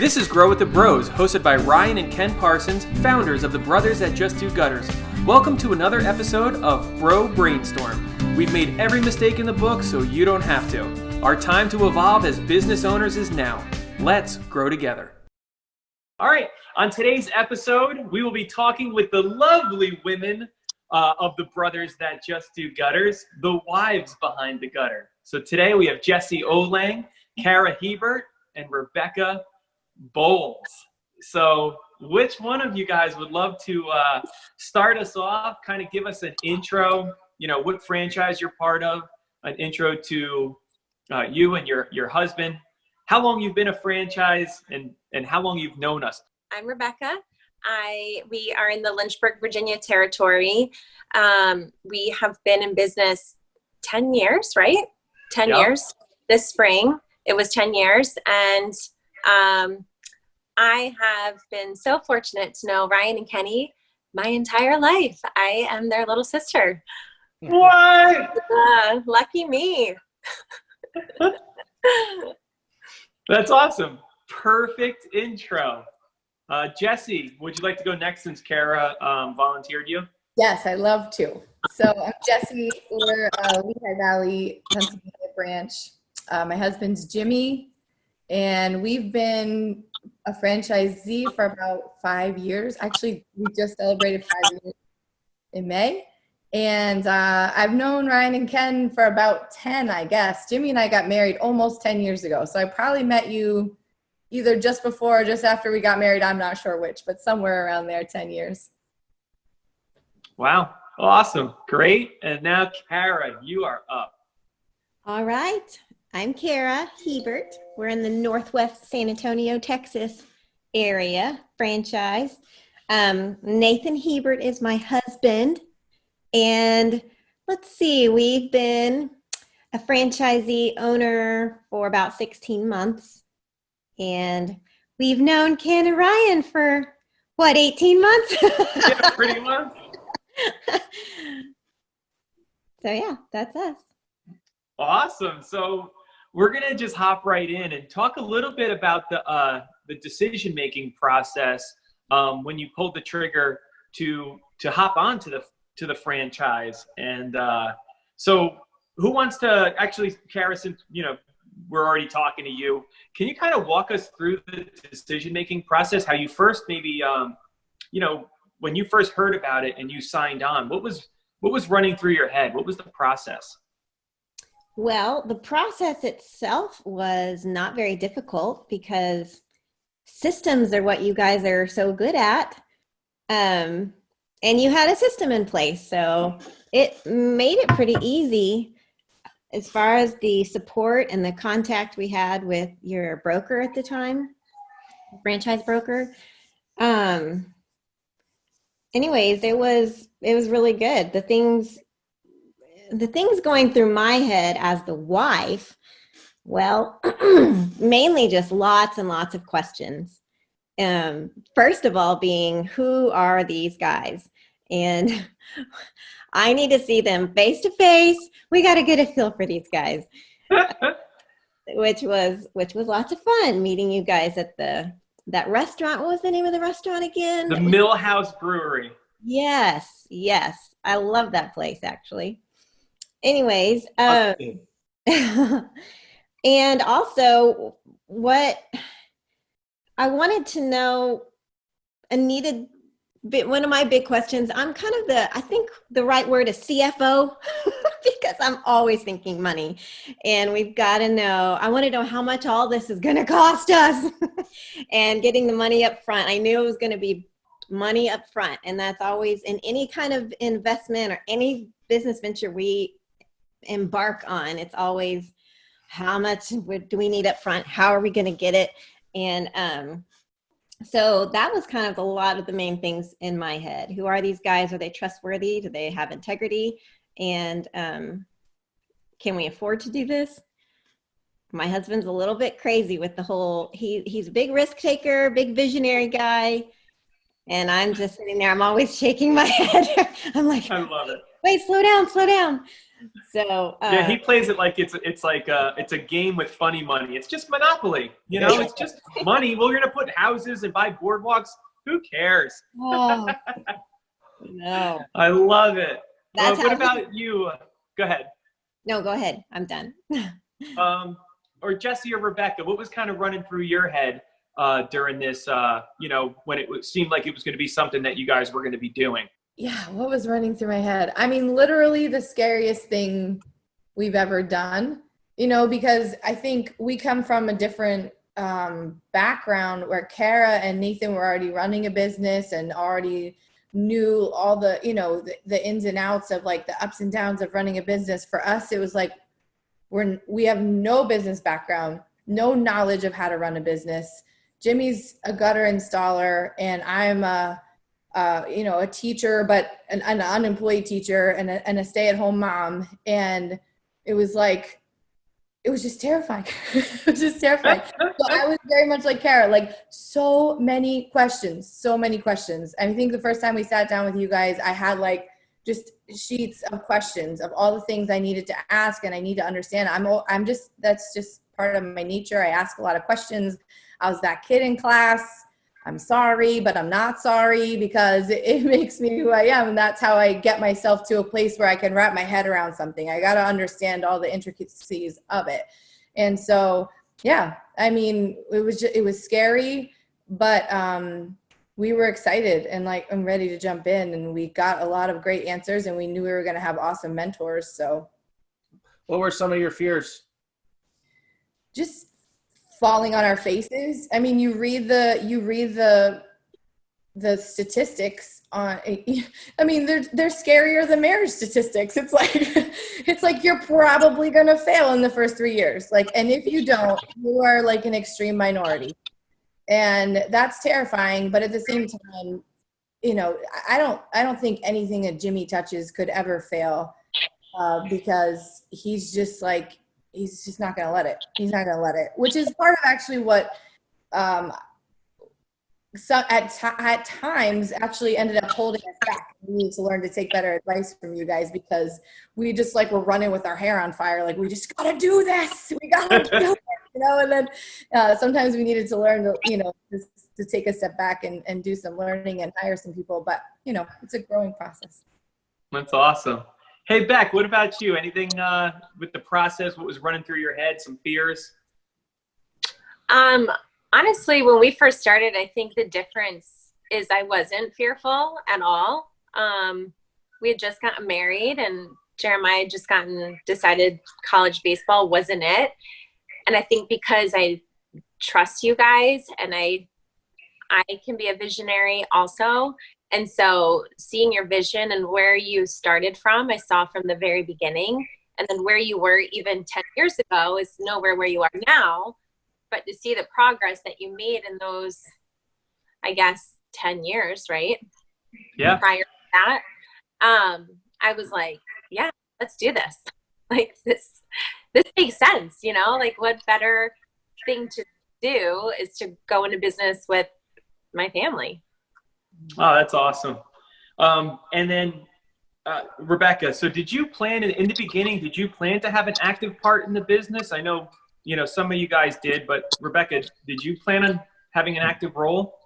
This is Grow with the Bros, hosted by Ryan and Ken Parsons, founders of the Brothers That Just Do Gutters. Welcome to another episode of Bro Brainstorm. We've made every mistake in the book so you don't have to. Our time to evolve as business owners is now. Let's grow together. All right, on today's episode, we will be talking with the lovely women of the Brothers That Just Do Gutters, the wives behind the gutter. So today we have Jessi Olang, Cara Hiebert, and Rebecca Bowles. So which one of you guys would love to start us off, kind of give us an intro, what franchise you're part of, an intro to you and your husband, how long you've been a franchise, and how long you've known us. I'm Rebecca. We are in the Lynchburg, Virginia territory. We have been in business 10 years, right? 10 years this spring. It was 10 years. And I have been so fortunate to know Ryan and Kenny my entire life. I am their little sister. What? Lucky me. That's awesome. Perfect intro. Jessi, would you like to go next since Cara volunteered you? Yes, I'd love to. So I'm Jessi. We're Lehigh Valley, Pennsylvania branch. My husband's Jimmy, and we've been a franchisee for about 5 years. Actually, we just celebrated 5 years in May. And I've known Ryan and Ken for about 10, I guess. Jimmy and I got married almost 10 years ago. So I probably met you either just before or just after we got married. I'm not sure which, but somewhere around there, 10 years. Wow. Awesome. Great. And now, Cara, you are up. All right. I'm Cara Hiebert. We're in the Northwest San Antonio, Texas area franchise. Nathan Hiebert is my husband. And let's see, we've been a franchisee owner for about 16 months. And we've known Ken and Ryan for, 18 months? Yeah, pretty much. So yeah, that's us. Awesome. So we're going to just hop right in and talk a little bit about the decision-making process when you pulled the trigger to hop on to the franchise. And so who wants to actually, Cara, since we're already talking to you, can you kind of walk us through the decision-making process, how you first maybe when you first heard about it and you signed on, what was running through your head? What was the process? Well, the process itself was not very difficult because systems are what you guys are so good at. And you had a system in place. So it made it pretty easy as far as the support and the contact we had with your broker at the time, franchise broker. Anyways, it was really good. The things going through my head as the wife, well, mainly just lots and lots of questions. First of all being, who are these guys? And I need to see them face to face. We got to get a feel for these guys, which was lots of fun meeting you guys at that restaurant. What was the name of the restaurant again? The Millhouse Brewery. Yes. I love that place, actually. Anyways, and also what I wanted to know, one of my big questions, I'm kind of I think the right word is CFO, because I'm always thinking money, and I want to know how much all this is going to cost us and getting the money up front. I knew it was going to be money up front, and that's always in any kind of investment or any business venture we embark on. It's always, how much do we need up front? How are we going to get it? And so that was kind of a lot of the main things in my head. Who are these guys? Are they trustworthy? Do they have integrity? And can we afford to do this? My husband's a little bit crazy with the whole, he's a big risk taker, big visionary guy. And I'm just sitting there, I'm always shaking my head. I'm like, I love it. wait, slow down, slow down. So yeah, he plays it like it's a game with funny money. It's just Monopoly, you know. It's just money. We're gonna put houses and buy boardwalks. Who cares? oh, no. I love it. That's what how about you? Go ahead. No, go ahead. I'm done. Or Jessi or Rebecca, what was kind of running through your head during this, when it seemed like it was going to be something that you guys were going to be doing? Yeah, what was running through my head? I mean, literally the scariest thing we've ever done, because I think we come from a different background where Cara and Nathan were already running a business and already knew all the, the ins and outs of like the ups and downs of running a business. For us, it was like, we have no business background, no knowledge of how to run a business. Jimmy's a gutter installer and I'm a teacher, but an unemployed teacher and a stay-at-home mom. And it was just terrifying. It was just terrifying. So I was very much like Cara, like so many questions. I think the first time we sat down with you guys, I had like just sheets of questions of all the things I needed to ask and I need to understand. That's just part of my nature. I ask a lot of questions. I was that kid in class. I'm sorry, but I'm not sorry because it makes me who I am. And that's how I get myself to a place where I can wrap my head around something. I got to understand all the intricacies of it. And so, yeah, I mean, it was scary, but we were excited and I'm ready to jump in, and we got a lot of great answers and we knew we were going to have awesome mentors. So what were some of your fears? Just falling on our faces. I mean, you read the statistics on, I mean, they're scarier than marriage statistics. It's like you're probably going to fail in the first 3 years. And if you don't, you are like an extreme minority. And that's terrifying. But at the same time, I don't think anything that Jimmy touches could ever fail because he's just not going to let it. He's not going to let it, which is part of actually what at times actually ended up holding us back. We need to learn to take better advice from you guys because we just were running with our hair on fire. We just got to do this. We got to do it, and then sometimes we needed to learn to take a step back and do some learning and hire some people. But, it's a growing process. That's awesome. Hey, Beck, what about you? Anything with the process? What was running through your head? Some fears? Honestly, when we first started, I think the difference is I wasn't fearful at all. We had just gotten married and Jeremiah had just decided college baseball wasn't it. And I think because I trust you guys and I can be a visionary also. And so seeing your vision and where you started from, I saw from the very beginning. And then where you were even 10 years ago is nowhere where you are now. But to see the progress that you made in those, I guess, 10 years, right? Yeah. Prior to that, I was like, yeah, let's do this. This makes sense, what better thing to do is to go into business with my family. Oh, that's awesome. And then Rebecca, so did you plan in the beginning, did you plan to have an active part in the business? I know, some of you guys did, but Rebecca, did you plan on having an active role?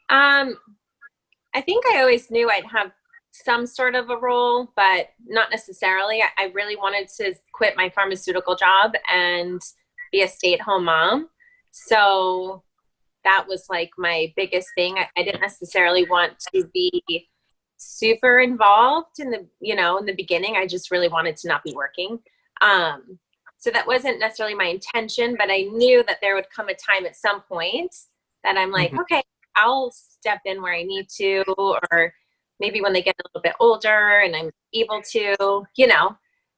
I think I always knew I'd have some sort of a role, but not necessarily. I really wanted to quit my pharmaceutical job and be a stay-at-home mom. So that was my biggest thing. I didn't necessarily want to be super involved in the beginning. I just really wanted to not be working. So that wasn't necessarily my intention, but I knew that there would come a time at some point that I'm like, okay, I'll step in where I need to, or maybe when they get a little bit older and I'm able to,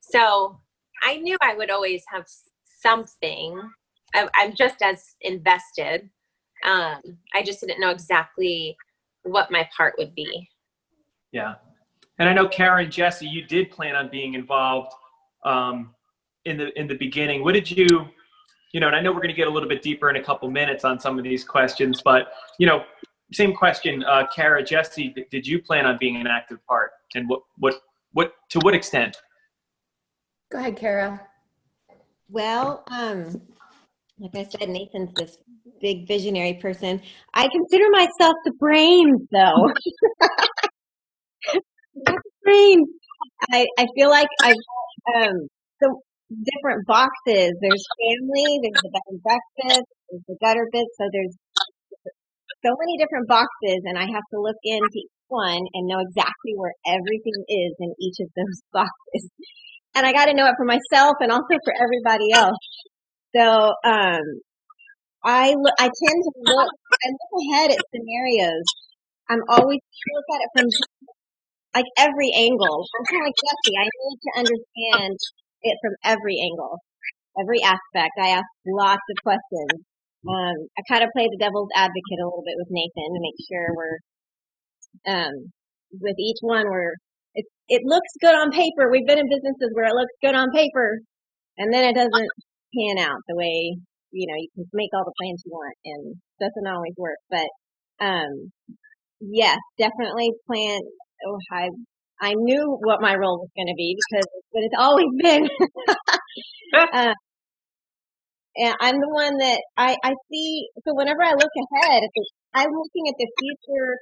So I knew I would always have something. I'm just as invested. I just didn't know exactly what my part would be. Yeah. And I know Cara and Jessi, you did plan on being involved in the beginning. What did you, and I know we're going to get a little bit deeper in a couple minutes on some of these questions, but, same question, Cara, Jessi, did you plan on being an active part? And what To what extent? Go ahead, Cara. Well, like I said, Nathan's this big visionary person. I consider myself the brains, though. Not the brains. I feel like I've so different boxes. There's family, there's the bed and breakfast, there's the gutter bit. So there's so many different boxes, and I have to look into each one and know exactly where everything is in each of those boxes. And I got to know it for myself and also for everybody else. So I tend to look ahead at scenarios. I'm always look at it from like every angle. I'm kind of like Jessi. I need to understand it from every angle, every aspect. I ask lots of questions. I kind of play the devil's advocate a little bit with Nathan to make sure we're with each one it looks good on paper. We've been in businesses where it looks good on paper, and then it doesn't pan out the way you can make all the plans you want, and it doesn't always work. But yes, definitely plan. Oh, I knew what my role was going to be because it's what it's always been. And I'm the one that I see. So whenever I look ahead, I'm looking at the future,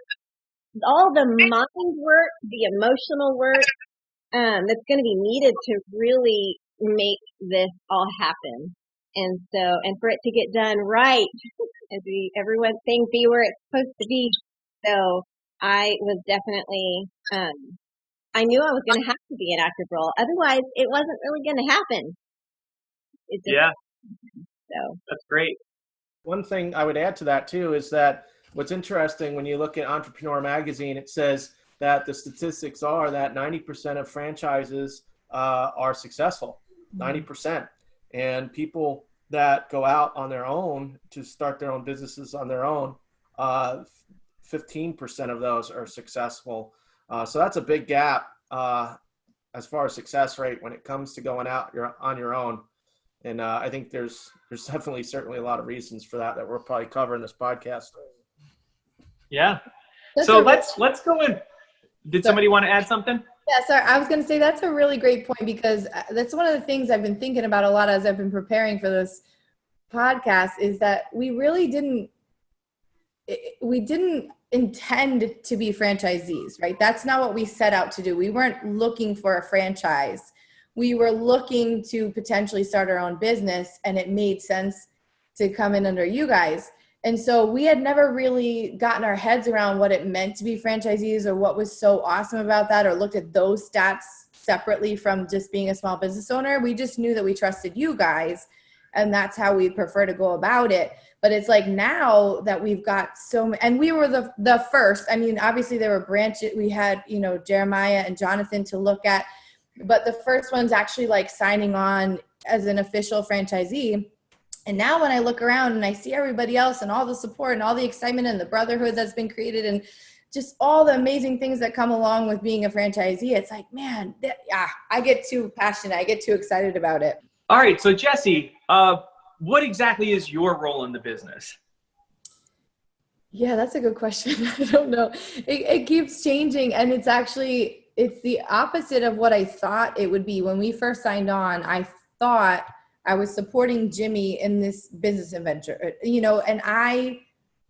all the mind work, the emotional work that's going to be needed to really make this all happen. And for it to get done right, as everyone's saying, be where it's supposed to be. So I was definitely, I knew I was going to have to be an active role. Otherwise, it wasn't really going to happen. Yeah. So That's great. One thing I would add to that too is that what's interesting when you look at Entrepreneur Magazine, it says that the statistics are that 90% of franchises are successol, 90%. And people that go out on their own to start their own businesses on their own, 15% of those are successful. So that's a big gap as far as success rate when it comes to going out on your own. And I think there's certainly a lot of reasons for that we'll probably cover in this podcast. Yeah. So let's go in. Did somebody want to add something? Yeah, sorry. I was going to say that's a really great point because that's one of the things I've been thinking about a lot as I've been preparing for this podcast is that we really didn't intend to be franchisees, right? That's not what we set out to do. We weren't looking for a franchise. We were looking to potentially start our own business, and it made sense to come in under you guys. And so we had never really gotten our heads around what it meant to be franchisees or what was so awesome about that, or looked at those stats separately from just being a small business owner. We just knew that we trusted you guys, and that's how we prefer to go about it. But it's like now that we've got and we were the first. I mean, obviously there were branches. We had, Jeremiah and Jonathan to look at, but the first one's actually like signing on as an official franchisee. And now when I look around and I see everybody else and all the support and all the excitement and the brotherhood that's been created and just all the amazing things that come along with being a franchisee, it's like, man, I get too passionate. I get too excited about it. All right. So Jessi, what exactly is your role in the business? Yeah, that's a good question. I don't know. It keeps changing, and it's the opposite of what I thought it would be. When we first signed on, I thought I was supporting Jimmy in this business venture,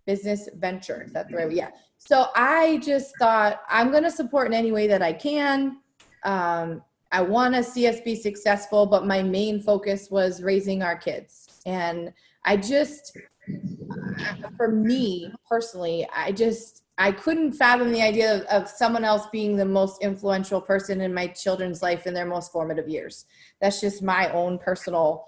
business venture. Is that the right way? Yeah. So I just thought I'm going to support in any way that I can. I want to see us be successful, but my main focus was raising our kids. And for me personally, I couldn't fathom the idea of someone else being the most influential person in my children's life in their most formative years. That's just my own personal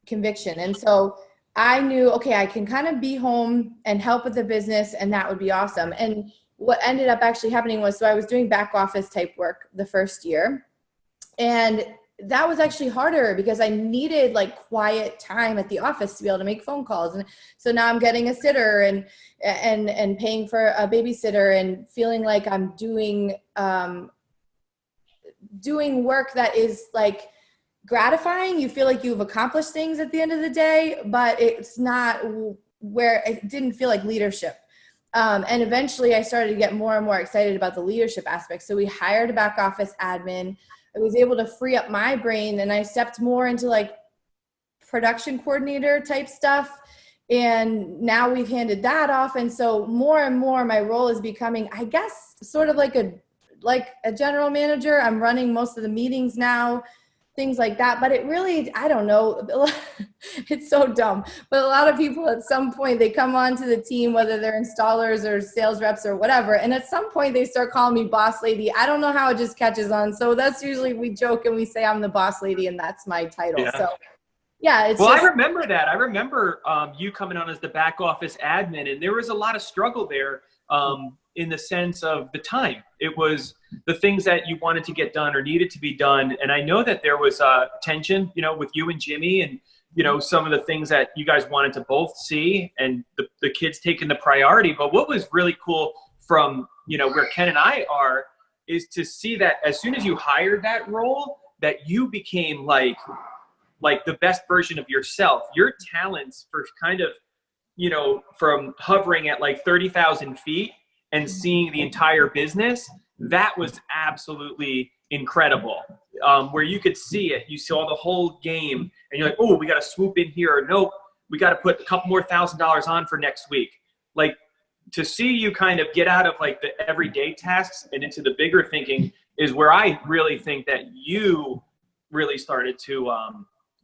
conviction. And so I knew, okay, I can kind of be home and help with the business, and that would be awesome. And what ended up actually happening was, so I was doing back office type work the first year, and that was actually harder because I needed like quiet time at the office to be able to make phone calls. And so now I'm getting a sitter and paying for a babysitter and feeling like I'm doing work that is like gratifying. You feel like you've accomplished things at the end of the day, but it's not where it didn't feel like leadership. And eventually I started to get more and more excited about the leadership aspect. So we hired a back office admin. I was able to free up my brain, and I stepped more into like production coordinator type stuff. And now we've handed that off. And so more and more my role is becoming, I guess, sort of like a general manager. I'm running most of the meetings now, things like that. But it really, I don't know, it's so dumb. But a lot of people at some point, they come onto the team, whether they're installers or sales reps or whatever. And at some point they start calling me boss lady. I don't know how it just catches on. So that's usually, we joke and we say I'm the boss lady, and that's my title. Yeah. So yeah, it's well, just, I remember that. I remember you coming on as the back office admin, and there was a lot of struggle there in the sense of the time. It was the things that you wanted to get done or needed to be done. And I know that there was tension, with you and Jimmy, and, some of the things that you guys wanted to both see, and the kids taking the priority. But what was really cool from, where Ken and I are, is to see that as soon as you hired that role, that you became like the best version of yourself. Your talents for kind of, from hovering at like 30,000 feet and seeing the entire business, that was absolutely incredible. Where you could see it, you saw the whole game, and you're like, oh, we got to swoop in here. Or, nope, we got to put a couple more $1,000s on for next week. Like, to see you kind of get out of like the everyday tasks and into the bigger thinking is where I really think that you really started to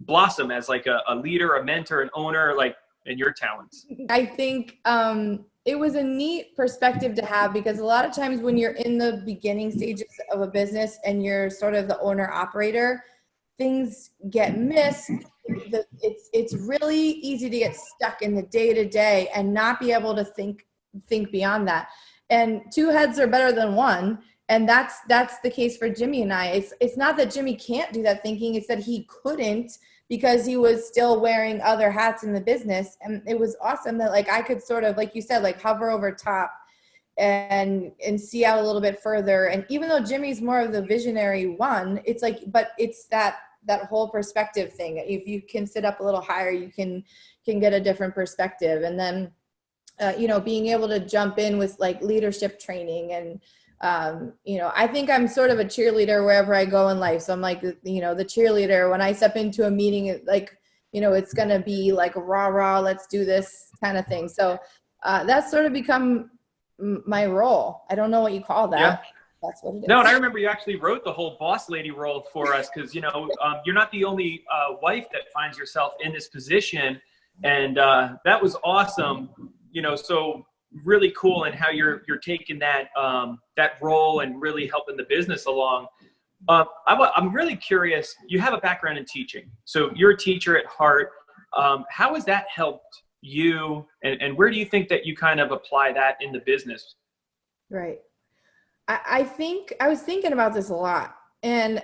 blossom as like a leader, a mentor, an owner, like, and your talents. I think it was a neat perspective to have, because a lot of times when you're in the beginning stages of a business and you're sort of the owner operator, things get missed. It's really easy to get stuck in the day to day and not be able to think beyond that. And two heads are better than one. And that's the case for Jimmy and I. It's not that Jimmy can't do that thinking, it's that he couldn't, because he was still wearing other hats in the business. And it was awesome that like I could sort of, like you said, like hover over top and see out a little bit further. And even though Jimmy's more of the visionary one, it's like, but it's that whole perspective thing. If you can sit up a little higher, you can get a different perspective. And then, being able to jump in with like leadership training and, I think I'm sort of a cheerleader wherever I go in life. So I'm like, the cheerleader when I step into a meeting, like, it's going to be like rah, rah, let's do this kind of thing. So that's sort of become my role. I don't know what you call that. Yeah. That's what it is. No, and I remember you actually wrote the whole boss lady role for us, because, you're not the only wife that finds yourself in this position. And that was awesome, so really cool, and how you're taking that role and really helping the business along. I'm really curious. You have a background in teaching, so you're a teacher at heart. How has that helped you, and where do you think that you kind of apply that in the business? Right. I think I was thinking about this a lot, and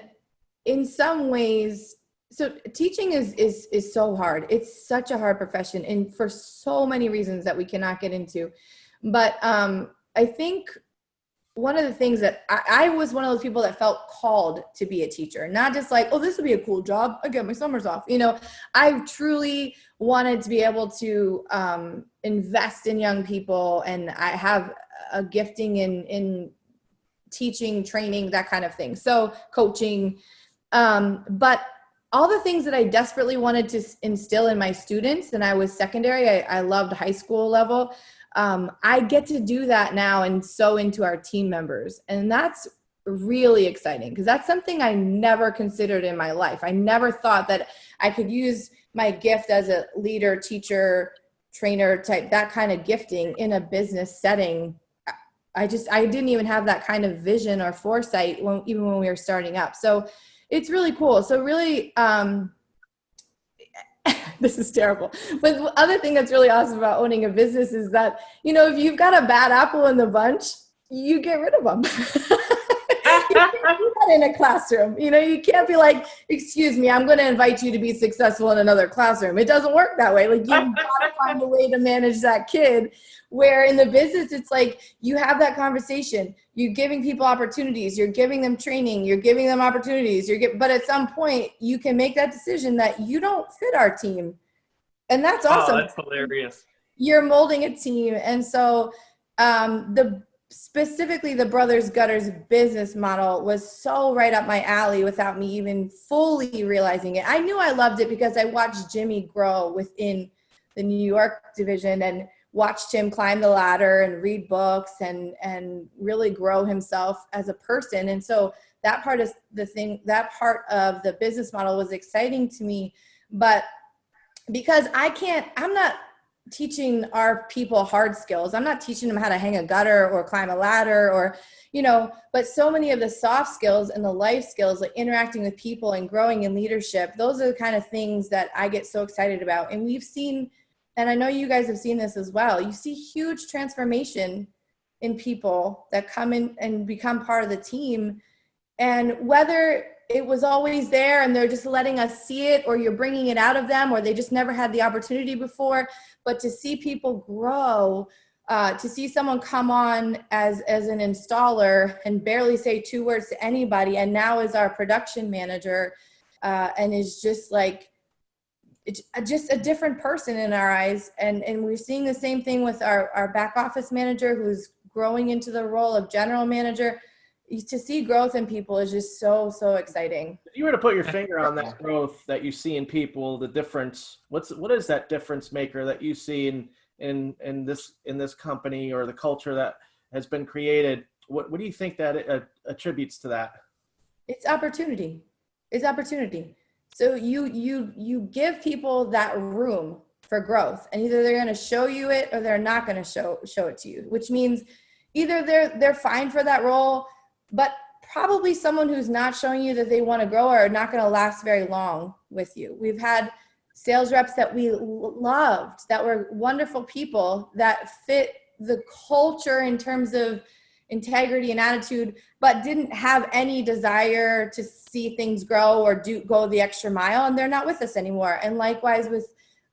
in some ways, so teaching is so hard. It's such a hard profession, and for so many reasons that we cannot get into. But I think one of the things that I was one of those people that felt called to be a teacher, not just like, oh, this would be a cool job. I get my summers off. I truly wanted to be able to invest in young people, and I have a gifting in teaching, training, that kind of thing. So coaching, but all the things that I desperately wanted to instill in my students, and I was secondary, I loved high school level. I get to do that now and so into our team members. And that's really exciting, because that's something I never considered in my life. I never thought that I could use my gift as a leader, teacher, trainer type, that kind of gifting in a business setting. I didn't even have that kind of vision or foresight even when we were starting up. So it's really cool. So really, this is terrible. But the other thing that's really awesome about owning a business is that, if you've got a bad apple in the bunch, you get rid of them. You can't do that in a classroom. You can't be like, excuse me, I'm going to invite you to be successful in another classroom. It doesn't work that way. Like, you've got to find a way to manage that kid. Where in the business, it's like you have that conversation. You're giving people opportunities. You're giving them training. You're giving them opportunities. But at some point, you can make that decision that you don't fit our team. And that's awesome. Oh, that's hilarious. You're molding a team. And so Specifically the Brothers Gutters business model was so right up my alley without me even fully realizing it. I knew I loved it because I watched Jimmy grow within the New York division and watched him climb the ladder and read books and really grow himself as a person. And so that part of the business model was exciting to me. But because I'm not teaching our people hard skills. I'm not teaching them how to hang a gutter or climb a ladder or, but so many of the soft skills and the life skills, like interacting with people and growing in leadership, those are the kind of things that I get so excited about. And we've seen, and I know you guys have seen this as well, you see huge transformation in people that come in and become part of the team. And whether it was always there and they're just letting us see it, or you're bringing it out of them, or they just never had the opportunity before, but to see people grow, to see someone come on as an installer and barely say 2 words to anybody, and now is our production manager, and is just like, it's just a different person in our eyes. And we're seeing the same thing with our back office manager, who's growing into the role of general manager. To see growth in people is just so exciting. If you were to put your finger on that growth that you see in people, the difference, what is that difference maker that you see in this company, or the culture that has been created? What do you think that attributes to that? It's opportunity. It's opportunity. So you give people that room for growth, and either they're going to show you it or they're not going to show it to you, which means either they're fine for that role, but probably someone who's not showing you that they want to grow are not going to last very long with you. We've had sales reps that we loved, that were wonderful people, that fit the culture in terms of integrity and attitude, but didn't have any desire to see things grow or go the extra mile, and they're not with us anymore. And likewise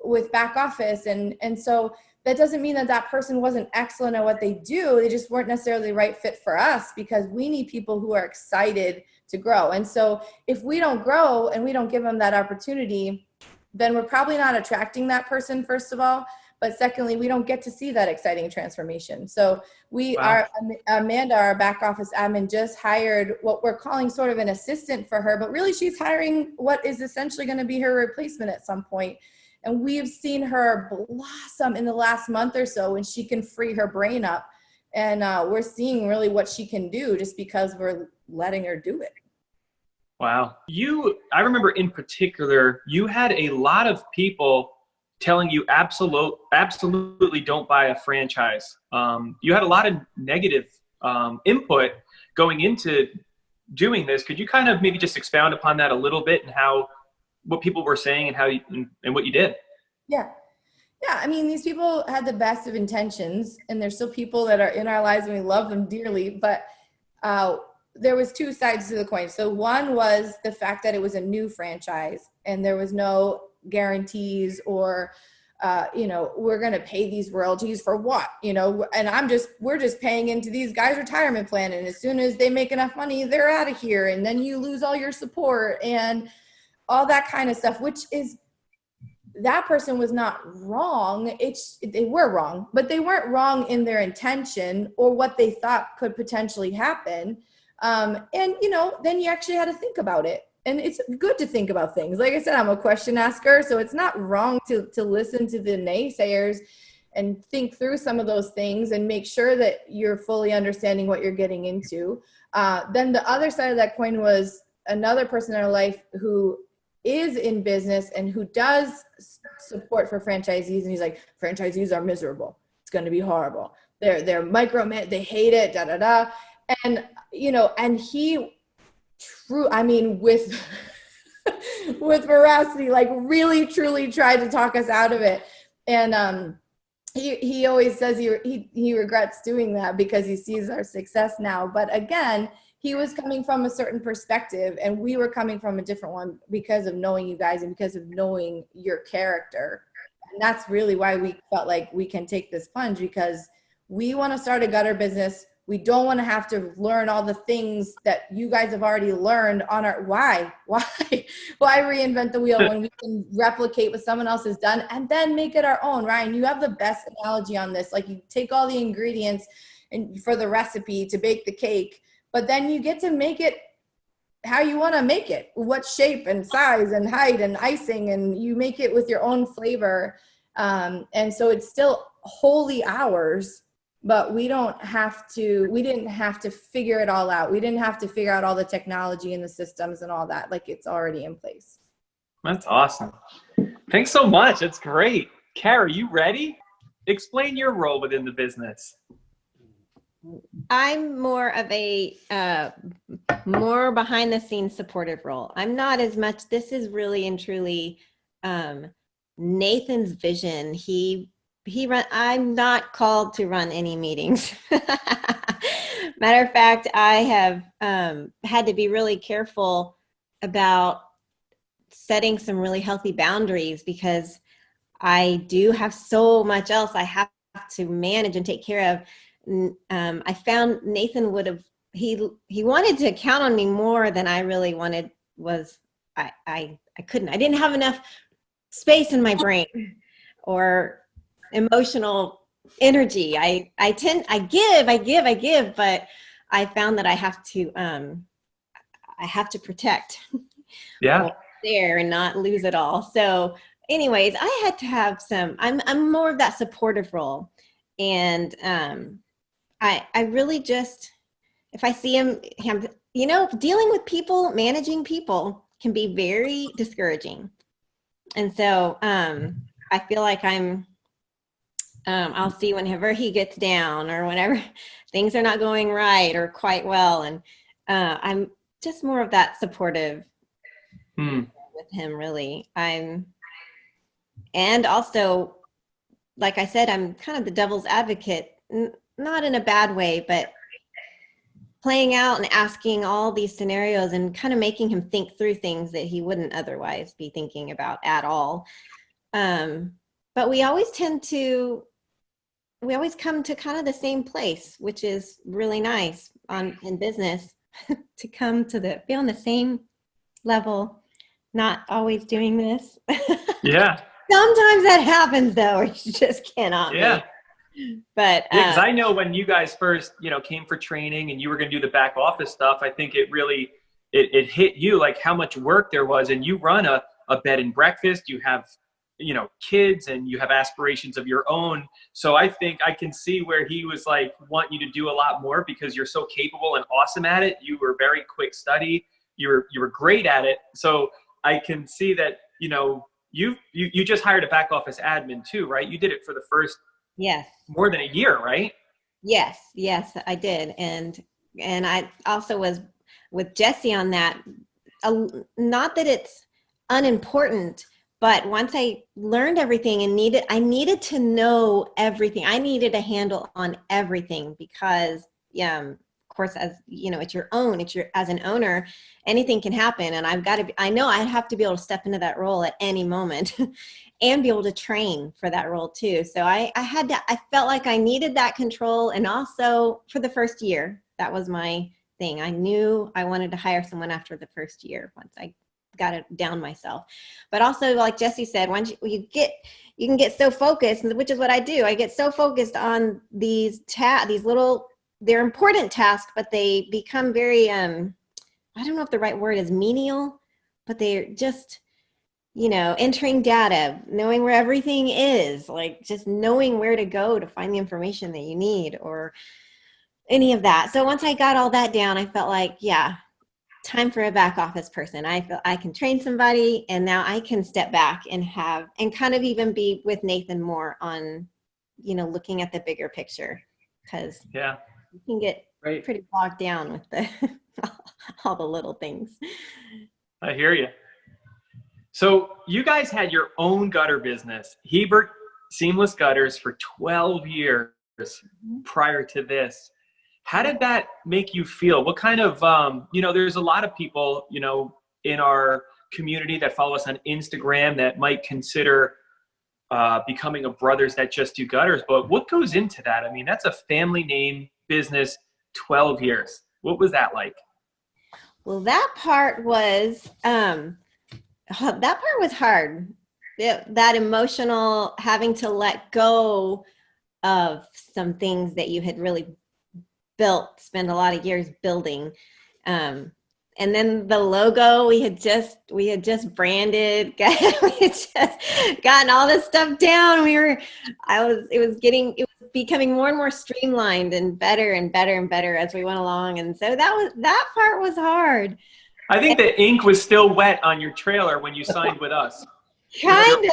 with back office. And so that doesn't mean that person wasn't excellent at what they do. They just weren't necessarily the right fit for us, because we need people who are excited to grow. And so if we don't grow and we don't give them that opportunity, then we're probably not attracting that person, first of all. But secondly, we don't get to see that exciting transformation. So Amanda, our back office admin, just hired what we're calling sort of an assistant for her, but really she's hiring what is essentially going to be her replacement at some point. And we've seen her blossom in the last month or so when she can free her brain up. And we're seeing really what she can do just because we're letting her do it. Wow. I remember in particular, you had a lot of people telling you absolutely don't buy a franchise. You had a lot of negative input going into doing this. Could you kind of maybe just expound upon that a little bit, and what people were saying and what you did? Yeah. I mean, these people had the best of intentions, and there's still people that are in our lives and we love them dearly, but there was 2 sides to the coin. So one was the fact that it was a new franchise and there was no guarantees or, we're going to pay these royalties for what, and we're just paying into these guys' retirement plan. And as soon as they make enough money, they're out of here. And then you lose all your support and all that kind of stuff, which is, that person was not wrong. They were wrong, but they weren't wrong in their intention or what they thought could potentially happen. And then you actually had to think about it. And it's good to think about things. Like I said, I'm a question asker, so it's not wrong to listen to the naysayers and think through some of those things and make sure that you're fully understanding what you're getting into. Then the other side of that coin was another person in our life who is in business and who does support for franchisees. And he's like, franchisees are miserable. It's going to be horrible. They're they hate it, And, and he with veracity, like really, truly tried to talk us out of it. And, he always says he regrets doing that because he sees our success now. But again, he was coming from a certain perspective and we were coming from a different one because of knowing you guys and because of knowing your character. And that's really why we felt like we can take this plunge, because we want to start a gutter business We don't want to have to learn all the things that you guys have already learned on our, why reinvent the wheel when we can replicate what someone else has done and then make it our own. Ryan, you have the best analogy on this. Like, you take all the ingredients and for the recipe to bake the cake, but then you get to make it how you want to make it, what shape and size and height and icing, and you make it with your own flavor. And so it's still wholly ours, but we didn't have to figure it all out. We didn't have to figure out all the technology and the systems and all that. Like, it's already in place. That's awesome. Thanks so much. That's great. Cara, you ready? Explain your role within the business. I'm more of a more behind the scenes supportive role. I'm not as much. This is really and truly Nathan's vision. I'm not called to run any meetings. Matter of fact, I have had to be really careful about setting some really healthy boundaries because I do have so much else I have to manage and take care of. I found Nathan he wanted to count on me more than I really wanted. I couldn't. I didn't have enough space in my brain or emotional energy. I give, but I found that I have to protect there and not lose it all. So anyways, I had to have I'm more of that supportive role. And I really just, if I see him, dealing with people, managing people can be very discouraging. And so I feel like I'll see whenever he gets down or whenever things are not going right or quite well. And I'm just more of that supportive with him, really. And also, like I said, I'm kind of the devil's advocate, not in a bad way, but playing out and asking all these scenarios and kind of making him think through things that he wouldn't otherwise be thinking about at all. But we always come to kind of the same place, which is really nice in business to be on the same level, not always doing this. Yeah. Sometimes that happens though, you just cannot. Yeah. But because I know when you guys first, came for training and you were going to do the back office stuff, I think it really, it hit you like how much work there was. And you run a bed and breakfast, you have, kids, and you have aspirations of your own. So I think I can see where he was like, want you to do a lot more because you're so capable and awesome at it. You were very quick study. You were great at it. So I can see that, you just hired a back office admin too, right? You did it for the first more than a year, right? Yes, I did. And I also was with Jessi on that. Not that it's unimportant, but once I learned everything and I needed to know everything. I needed a handle on everything because, of course, as it's your own. As an owner, anything can happen, and I know I have to be able to step into that role at any moment. And be able to train for that role too. So I felt like I needed that control. And also for the first year, that was my thing. I knew I wanted to hire someone after the first year once I got it down myself. But also, like Jessi said, once you can get so focused, which is what I do. I get so focused on these little, they're important tasks, but they become very, I don't know if the right word is menial, but they're just, entering data, knowing where everything is, like just knowing where to go to find the information that you need or any of that. So once I got all that down, I felt like, time for a back office person. I feel I can train somebody, and now I can step back and kind of even be with Nathan more on, looking at the bigger picture, because you can get pretty bogged down with all the little things. I hear you. So you guys had your own gutter business, Hiebert Seamless Gutters, for 12 years prior to this. How did that make you feel? What kind of, there's a lot of people, in our community that follow us on Instagram that might consider becoming a brothers that just do gutters. But what goes into that? I mean, that's a family name business. 12 years. What was that like? Well, that part was hard. That emotional, having to let go of some things that you had really built, spent a lot of years building. And then the logo, we had just branded, we had just gotten all this stuff down. It was becoming more and more streamlined and better and better and better as we went along. And so that part was hard. I think the ink was still wet on your trailer when you signed with us. Kind of.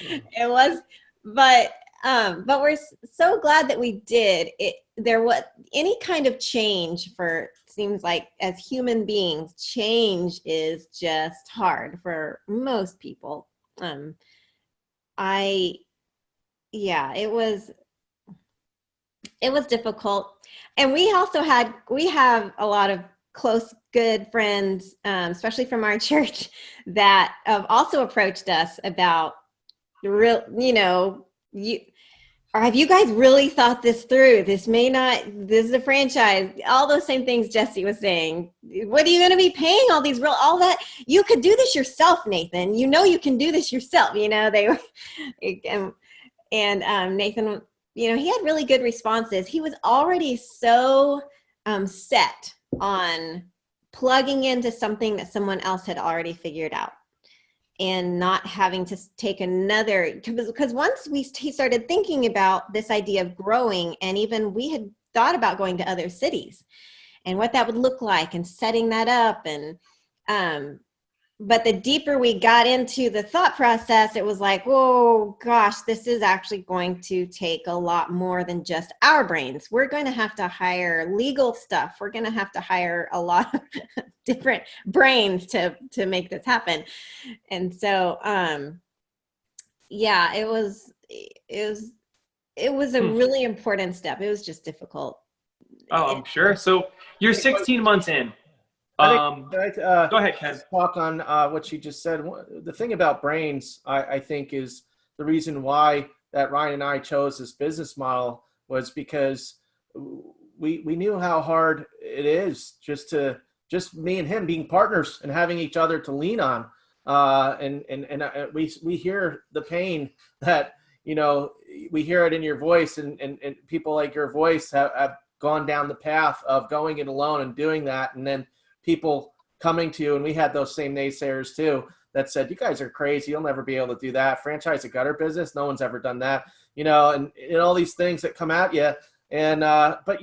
It was, but we're so glad that we did it. There was any kind of change seems like as human beings, change is just hard for most people. It was difficult. And we have a lot of close, good friends, especially from our church, that have also approached us about have you guys really thought this through? This is a franchise. All those same things Jessi was saying. What are you going to be paying all that? You could do this yourself, Nathan. You can do this yourself. They were, and Nathan, he had really good responses. He was already so set on plugging into something that someone else had already figured out, and not having to take another, because once he started thinking about this idea of growing, and even we had thought about going to other cities and what that would look like and setting that up. And but the deeper we got into the thought process, it was like, whoa, gosh, this is actually going to take a lot more than just our brains. We're going to have to hire legal stuff. We're going to have to hire a lot of different brains to make this happen. And so, it was a really important step. It was just difficult. Oh, I'm sure. So you're 16 months in. Go ahead, Ken. Talk on what she just said. The thing about brains, I think, is the reason why that Ryan and I chose this business model was because we knew how hard it is just me and him being partners and having each other to lean on. We hear the pain that, we hear it in your voice, and people like your voice have gone down the path of going it alone and doing that. And then people coming to you, and we had those same naysayers too, that said, you guys are crazy. You'll never be able to do that. Franchise a gutter business. No one's ever done that, and all these things that come at you. And, but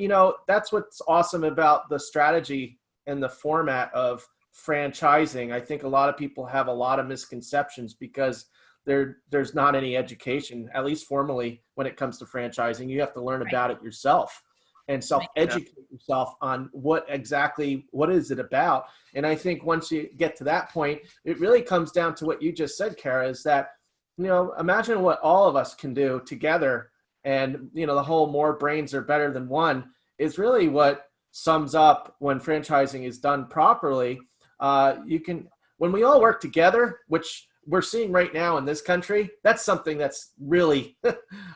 that's what's awesome about the strategy and the format of franchising. I think a lot of people have a lot of misconceptions because there's not any education, at least formally, when it comes to franchising. You have to learn about it yourself and self-educate yourself on what is it about. And I think once you get to that point, it really comes down to what you just said, Cara, is that, imagine what all of us can do together. And, the whole more brains are better than one is really what sums up when franchising is done properly. When we all work together, which we're seeing right now in this country, that's something that's really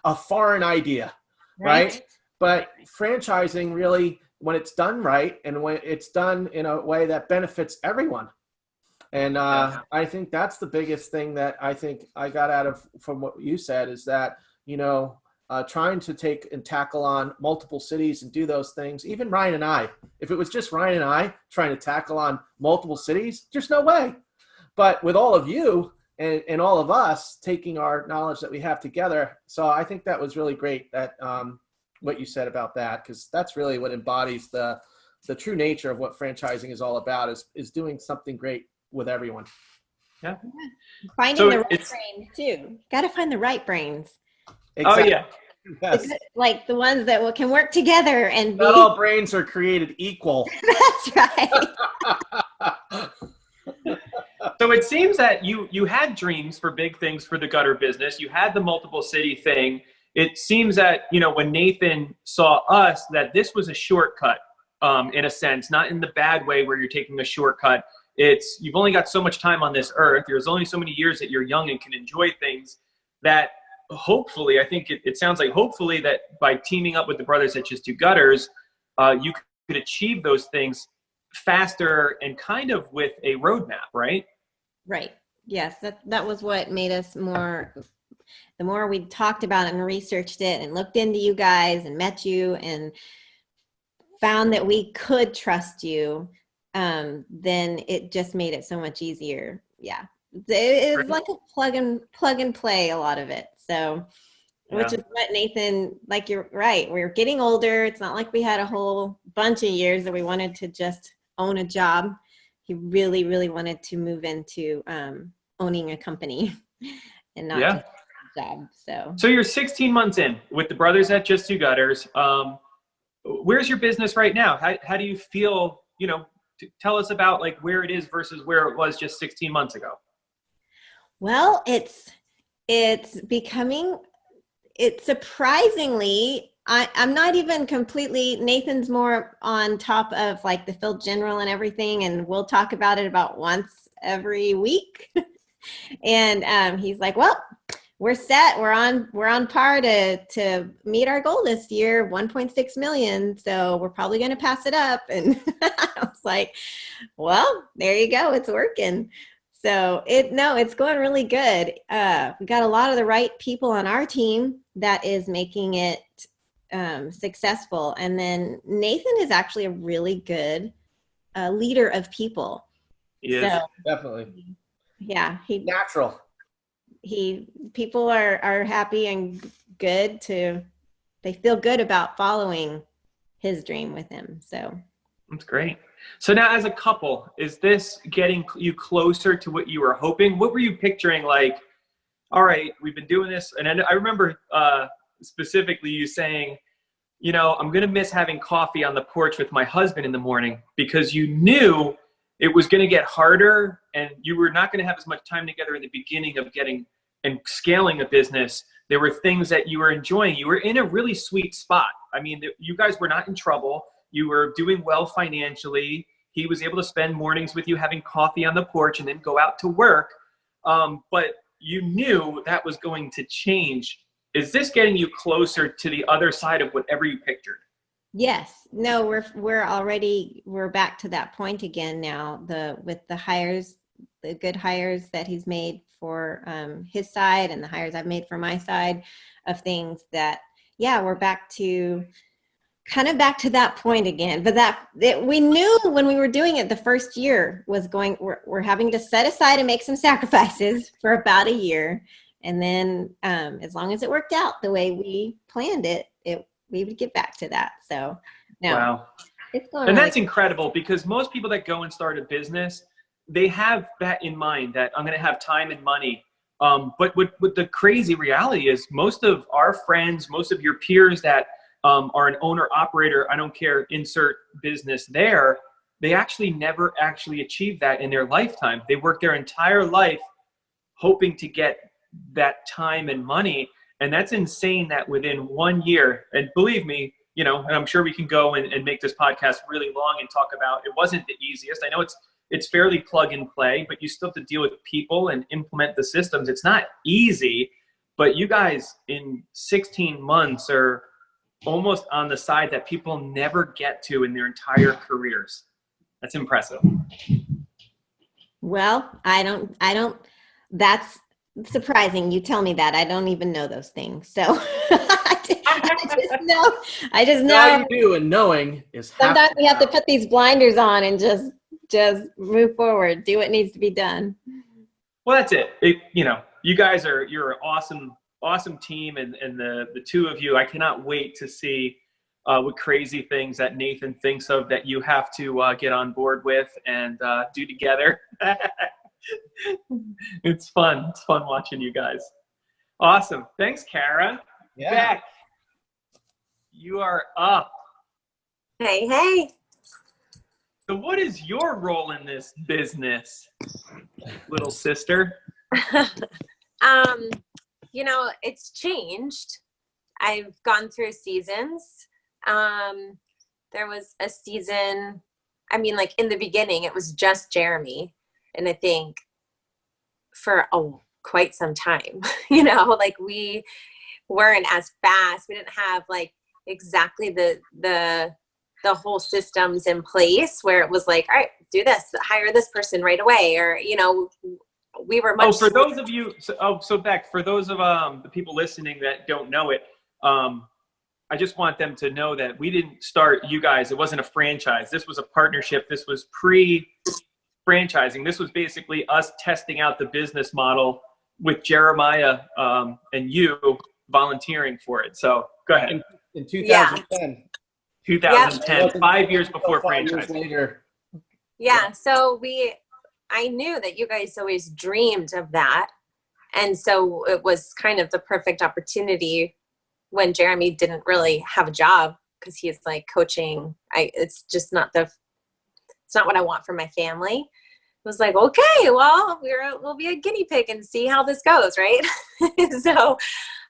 a foreign idea, right? But franchising really, when it's done right and when it's done in a way that benefits everyone. And I think that's the biggest thing that I think I got from what you said is that, trying to take and tackle on multiple cities and do those things, even Ryan and I, if it was just Ryan and I trying to tackle on multiple cities, there's no way. But with all of you and all of us taking our knowledge that we have together. So I think that was really great that, what you said about that, because that's really what embodies the true nature of what franchising is all about, is doing something great with everyone. Yeah. Finding the right brains too. Got to find the right brains. Exactly. Oh yeah. Yes. Like the ones that can work together and not all brains are created equal. That's right. So it seems that you had dreams for big things for the gutter business. You had the multiple city thing. It seems that, when Nathan saw us, that this was a shortcut, in a sense, not in the bad way where you're taking a shortcut. You've only got so much time on this earth. There's only so many years that you're young and can enjoy things, that hopefully, I think it sounds like hopefully that by teaming up with the brothers that just do gutters, you could achieve those things faster and kind of with a roadmap, right? Right. Yes, that was what made us more, the more we talked about it and researched it and looked into you guys and met you and found that we could trust you, then it just made it so much easier. Yeah. It's like a plug and play, a lot of it. So, which is what Nathan, like, you're right. We're getting older. It's not like we had a whole bunch of years that we wanted to just own a job. He really, really wanted to move into owning a company and not just a job. So you're 16 months in with the brothers that just do gutters. Where's your business right now? How do you feel, tell us about like where it is versus where it was just 16 months ago. Well, it's becoming, it's surprisingly, I'm not even completely, Nathan's more on top of like the field general and everything, and we'll talk about it about once every week. And he's like, well, we're set. We're on par to meet our goal this year, 1.6 million. So we're probably going to pass it up. And I was like, well, there you go. It's working. So it's going really good. We got a lot of the right people on our team that is making it successful. And then Nathan is actually a really good leader of people. Yes, so, definitely. Yeah. Natural. People are happy and good they feel good about following his dream with him. So that's great. So now as a couple, is this getting you closer to what you were hoping? What were you picturing? Like, all right, we've been doing this. And I remember specifically you saying, I'm going to miss having coffee on the porch with my husband in the morning, because you knew it was going to get harder and you were not going to have as much time together in the beginning of getting and scaling a business. There were things that you were enjoying. You were in a really sweet spot. I mean, you guys were not in trouble. You were doing well financially. He was able to spend mornings with you having coffee on the porch and then go out to work. But you knew that was going to change. Is this getting you closer to the other side of whatever you pictured? Yes. No, we're back to that point again now, with the hires, the good hires that he's made for his side and the hires I've made for my side of things, that, we're back to that point again. But we knew when we were doing it the first year was we're having to set aside and make some sacrifices for about a year. And then as long as it worked out the way we planned it, we would get back to that. So no, wow. It's going and really that's incredible, because most people that go and start a business, they have that in mind, that I'm going to have time and money. But what the crazy reality is, most of our friends, most of your peers that are an owner operator, I don't care, insert business there, they actually never actually achieve that in their lifetime. They work their entire life hoping to get that time and money. And that's insane that within 1 year, and believe me, and I'm sure we can go and make this podcast really long and talk about, it wasn't the easiest. I know it's fairly plug and play, but you still have to deal with people and implement the systems. It's not easy, but you guys in 16 months are almost on the side that people never get to in their entire careers. That's impressive. Well, I don't, that's surprising. You tell me that. I don't even know those things. So I just know. All you do and knowing is sometimes we have to put these blinders on and just move forward, do what needs to be done. Well, that's it. You guys you're an awesome team. And the two of you, I cannot wait to see what crazy things that Nathan thinks of that you have to get on board with and do together. It's fun. It's fun watching you guys. Awesome. Thanks, Cara. Yeah. Beck, you are up. Hey. So what is your role in this business, little sister? It's changed. I've gone through seasons. There was a season, in the beginning, it was just Jeremy. And I think for quite some time. You know, like we weren't as fast. We didn't have like exactly the whole systems in place where it was like, all right, do this, hire this person right away. Or, you know, we were much. For those of you, so Beck, for those of the people listening that don't know it, I just want them to know that we didn't start you guys. It wasn't a franchise. This was a partnership. This was pre-franchising. This was basically us testing out the business model with Jeremiah and you volunteering for it. So go ahead. In 2010. 2010, Yep. 5 years before 5 years franchise. later. Yeah. So I knew that you guys always dreamed of that. And so it was kind of the perfect opportunity when Jeremy didn't really have a job, because he's like, coaching, it's just not it's not what I want for my family. It was like, okay, well, we'll be a guinea pig and see how this goes, right? So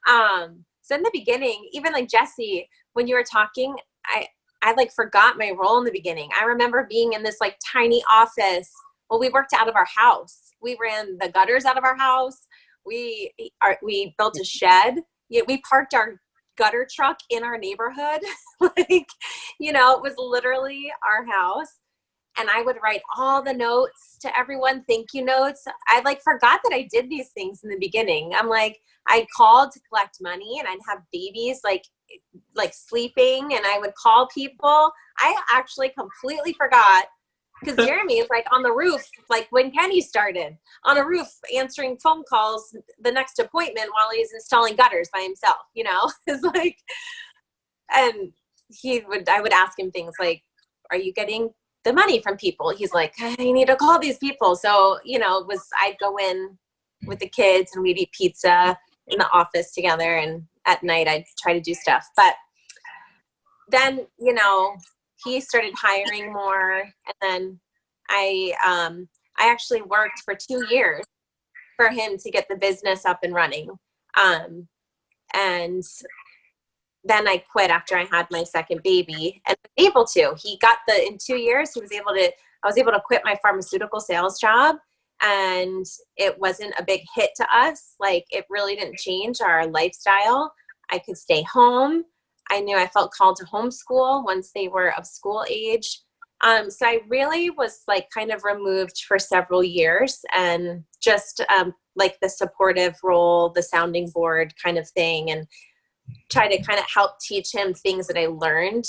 in the beginning, even like Jessi, when you were talking, I like forgot my role in the beginning. I remember being in this like tiny office. Well, we worked out of our house. We ran the gutters out of our house. We built a shed. We parked our gutter truck in our neighborhood. Like, you know, it was literally our house. And I would write all the notes to everyone, thank you notes. I like forgot that I did these things in the beginning. I'm like, I called to collect money, and I'd have babies like sleeping, and I would call people. I actually completely forgot, because Jeremy is like on the roof, like when Kenny started on a roof answering phone calls the next appointment while he's installing gutters by himself, you know. It's like, and I would ask him things like, are you getting the money from people? He's like, I need to call these people. So, you know, I'd go in with the kids and we'd eat pizza in the office together, and at night I'd try to do stuff. But then, you know, he started hiring more, and then I actually worked for 2 years for him to get the business up and running. And then I quit after I had my second baby, and was able to. In 2 years, I was able to quit my pharmaceutical sales job, and it wasn't a big hit to us. Like, it really didn't change our lifestyle. I could stay home. I knew I felt called to homeschool once they were of school age. So I really was like kind of removed for several years, and just like the supportive role, the sounding board kind of thing, and try to kind of help teach him things that I learned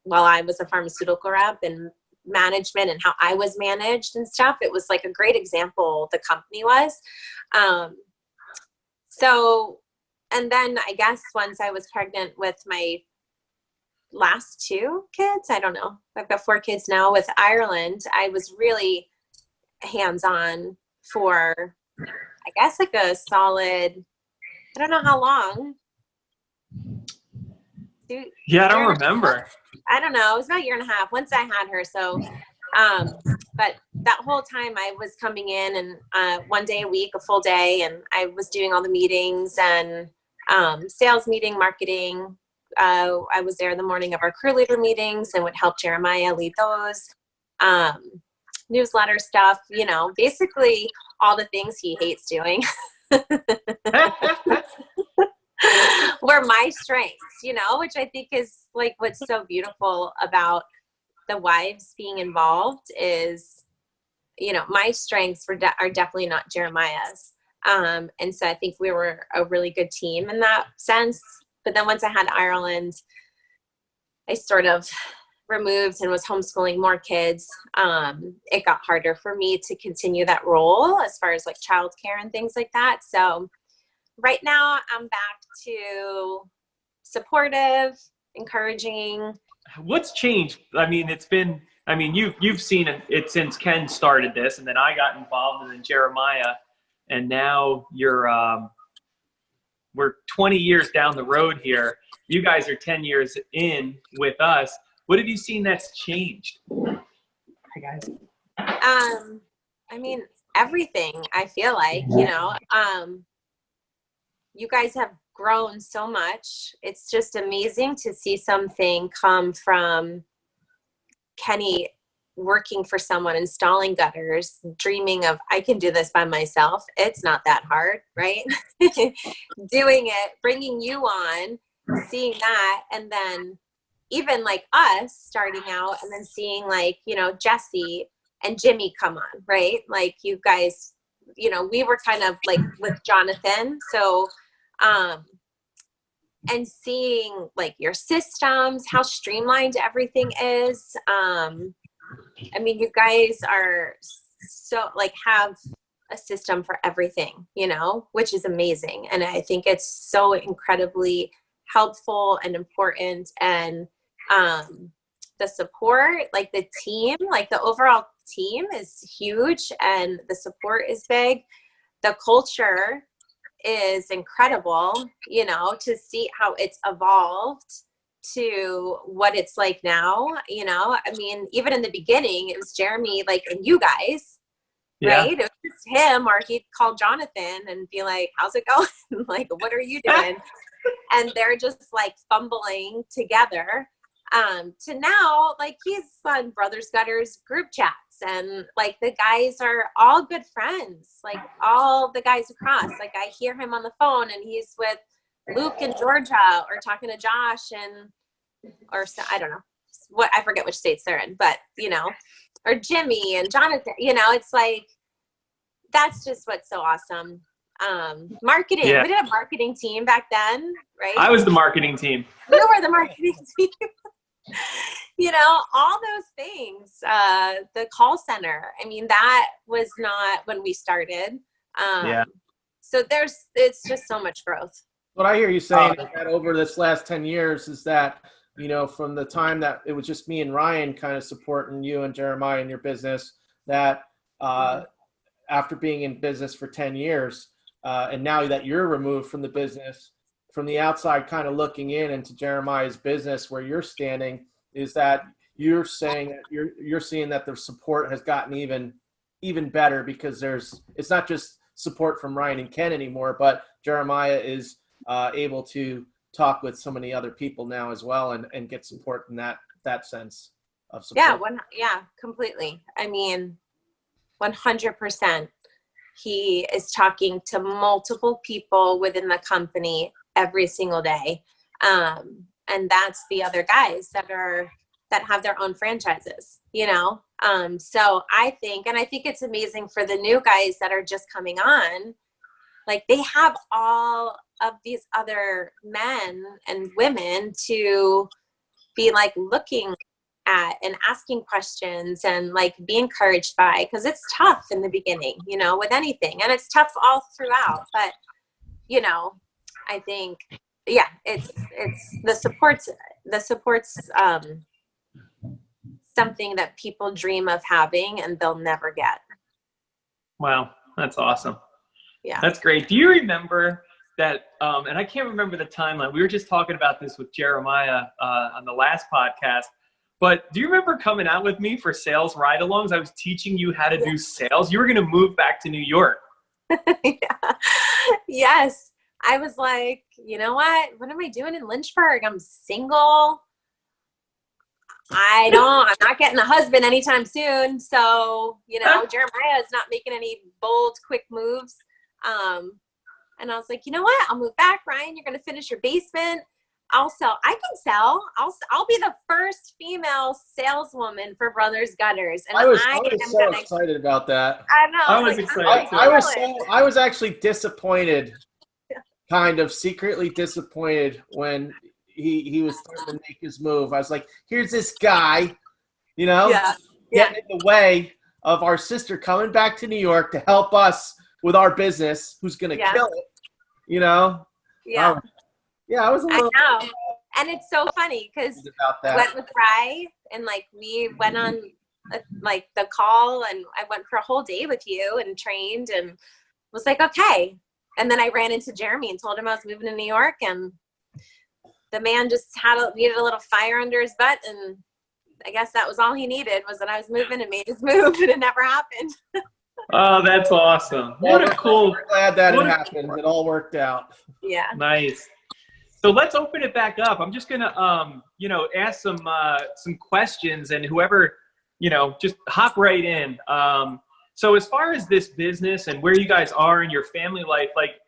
while I was a pharmaceutical rep, and management and how I was managed and stuff. It was like a great example, the company was. And then I guess once I was pregnant with my last 2 kids, I don't know, I've got 4 kids now with Ireland, I was really hands-on for, I guess, like a solid, I don't know how long. Yeah, I don't remember. I don't know. It was about 1.5 years once I had her. So, but that whole time I was coming in, and 1 day a week, a full day, and I was doing all the meetings and sales meeting, marketing. I was there in the morning of our crew leader meetings and would help Jeremiah lead those. Newsletter stuff, you know, basically all the things he hates doing. Were my strengths, you know, which I think is like what's so beautiful about the wives being involved is, you know, my strengths are definitely not Jeremiah's. And so I think we were a really good team in that sense. But then once I had Ireland, I sort of removed and was homeschooling more kids. It got harder for me to continue that role as far as like childcare and things like that. So right now I'm back to supportive, encouraging. What's changed? I mean, you've seen it since Ken started this, and then I got involved, and then Jeremiah, and now we're 20 years down the road here. You guys are 10 years in with us. What have you seen that's changed? Hi, guys. I mean, everything, I feel like, you know, you guys have grown so much. It's just amazing to see something come from Kenny working for someone, installing gutters, dreaming of, I can do this by myself. It's not that hard, right? Doing it, bringing you on, seeing that, and then even like us starting out and then seeing like, you know, Jessi and Jimmy come on, right? Like you guys, you know, we were kind of like with Jonathan. So, and seeing like your systems, how streamlined everything is. I mean, you guys are so like have a system for everything, you know, which is amazing. And I think it's so incredibly helpful and important. And the support, like the team, like the overall team is huge and the support is big. The culture is incredible, you know, to see how it's evolved to what it's like now, you know. I mean, even in the beginning, it was Jeremy, like, and you guys, right? It was just him, or he'd call Jonathan and be like, how's it going? Like, what are you doing? And they're just like fumbling together. To now, like he's on Brothers Gutters group chats, and like the guys are all good friends, like all the guys across. Like I hear him on the phone and he's with Luke and Georgia, or talking to Josh and, or I don't know what, I forget which states they're in, but you know, or Jimmy and Jonathan, you know, it's like, that's just what's so awesome. Marketing. We did a marketing team back then, right? I was the marketing team. You were the marketing team. You know, all those things. The call center. I mean, that was not when we started. So it's just so much growth. What I hear you saying is that over this last 10 years is that, you know, from the time that it was just me and Ryan kind of supporting you and Jeremiah in your business, that after being in business for 10 years, and now that you're removed from the business, from the outside kind of looking in into Jeremiah's business where you're standing, is that you're saying that you're seeing that the support has gotten even better, because it's not just support from Ryan and Ken anymore, but Jeremiah is able to talk with so many other people now as well, and get support in that sense of support. Yeah, completely. I mean, 100%. He is talking to multiple people within the company every single day. And that's the other guys that have their own franchises, you know? So I think it's amazing for the new guys that are just coming on. Like they have all of these other men and women to be like looking at and asking questions and like be encouraged by, because it's tough in the beginning, you know, with anything, and it's tough all throughout. But you know, I think it's the support's something that people dream of having and they'll never get. Wow, that's awesome. Yeah, that's great. Do you remember that? And I can't remember the timeline. We were just talking about this with Jeremiah on the last podcast. But do you remember coming out with me for sales ride-alongs? I was teaching you how to do sales. You were going to move back to New York. Yeah. Yes. I was like, you know what? What am I doing in Lynchburg? I'm single. I'm not getting a husband anytime soon. So, you know, Jeremiah is not making any bold, quick moves. And I was like, you know what? I'll move back. Ryan, you're going to finish your basement. I'll sell. I can sell. I'll be the first female saleswoman for Brothers Gutters. And I was so excited about that. I know. I was excited. I was actually disappointed, kind of secretly disappointed when he was starting to make his move. I was like, here's this guy, you know, getting in the way of our sister coming back to New York to help us with our business, who's going to kill it, you know? Yeah. I was a little. I know. And it's so funny because I went with Rye and like we went on like the call, and I went for a whole day with you and trained and was like, okay. And then I ran into Jeremy and told him I was moving to New York, and the man just needed a little fire under his butt, and I guess that was all he needed, was that I was moving, and made his move, and it never happened. Oh, that's awesome. What a cool. We're glad that it happened. It all worked out. Yeah. Nice. So let's open it back up. I'm just gonna, ask some questions, and whoever just hop right in. So as far as this business and where you guys are in your family life, like,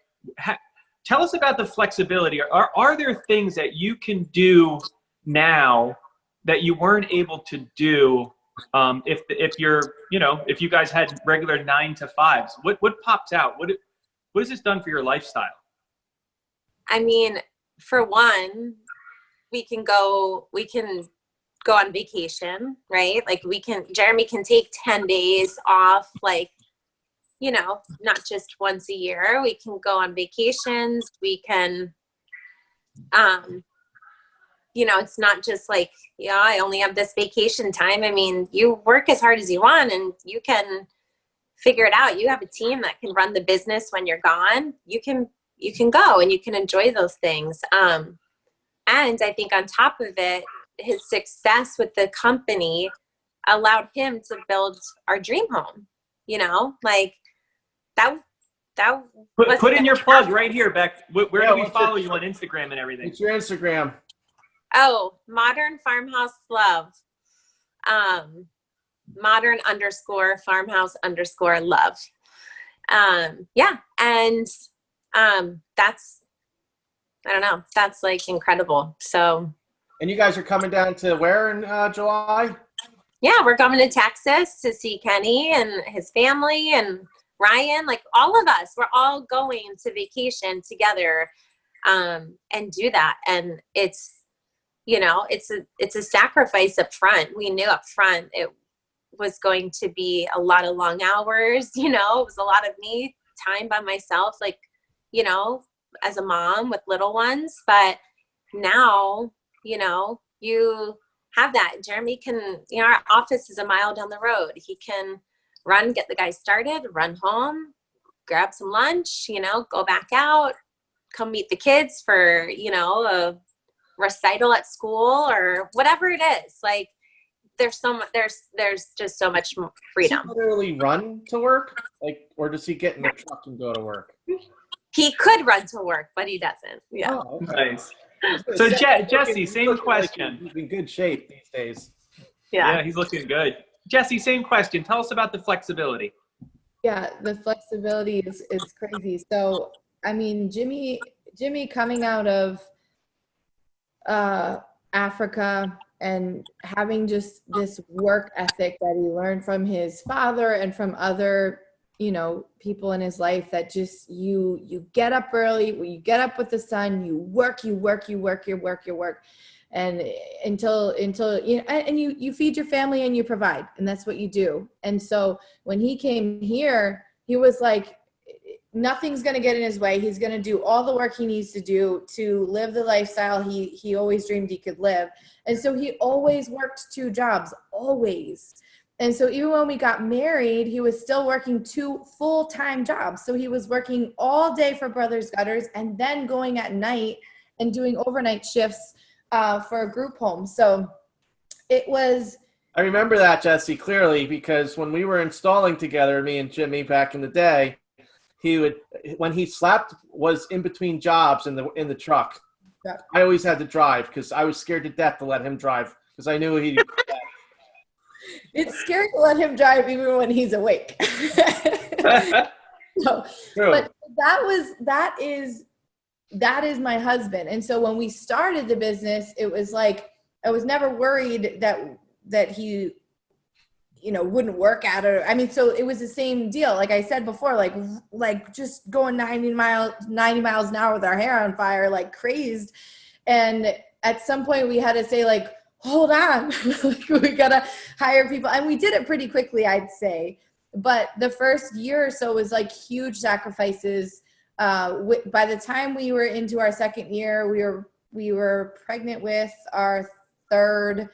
tell us about the flexibility. Are there things that you can do now that you weren't able to do if you guys had regular 9 to 5s? What pops out? What has this done for your lifestyle? I mean, for one, we can go on vacation, right? Like Jeremy can take 10 days off, like, not just once a year. We can go on vacations. We can, it's not just like, I only have this vacation time. I mean, you work as hard as you want and you can figure it out. You have a team that can run the business when you're gone. You can go and you can enjoy those things. And I think on top of it, his success with the company allowed him to build our dream home, like that put in your plug right here, Beck. Where do we follow you on Instagram and everything? It's your Instagram. Oh, Modern Farmhouse Love. Modern_farmhouse_love. Yeah. And that's, I don't know, that's like incredible. So. And you guys are coming down to where in July? Yeah, we're coming to Texas to see Kenny and his family and Ryan, like all of us. We're all going to vacation together and do that. And it's, it's a sacrifice up front. We knew up front it was going to be a lot of long hours. It was a lot of me time by myself, like, as a mom with little ones. But now, you have that. Jeremy can, our office is a mile down the road. He can run, get the guys started, run home, grab some lunch, go back out, come meet the kids for, a recital at school or whatever it is. Like there's just so much freedom. Does he literally run to work? Like, or does he get in the truck and go to work? He could run to work, but he doesn't. Yeah. Oh, okay. Nice. So Jessi, same question. He's in good shape these days. Yeah, he's looking good. Jessi, same question. Tell us about the flexibility. Yeah, the flexibility is crazy. So, I mean, Jimmy coming out of Africa and having just this work ethic that he learned from his father and from other, people in his life, that just you get up early, you get up with the sun, you work, and until and you feed your family and you provide, and that's what you do. And so when he came here, he was like, nothing's going to get in his way. He's going to do all the work he needs to do to live the lifestyle he always dreamed he could live. And so he always worked 2 jobs, always. And so even when we got married, he was still working 2 full-time jobs. So he was working all day for Brothers Gutters and then going at night and doing overnight shifts for a group home. So it was... I remember that, Jessi, clearly, because when we were installing together, me and Jimmy back in the day, he would, when he slept, was in between jobs in the truck. Yeah. I always had to drive because I was scared to death to let him drive because I knew he'd... It's scary to let him drive even when he's awake. So, but that is my husband. And so when we started the business, it was like, I was never worried that he, wouldn't work at it. I mean, so it was the same deal. Like I said before, like just going 90 miles an hour with our hair on fire, like crazed. And at some point we had to say, like, hold on, we gotta hire people. And we did it pretty quickly, I'd say. But the first year or so was like huge sacrifices. By the time we were into our second year, we were pregnant with our third.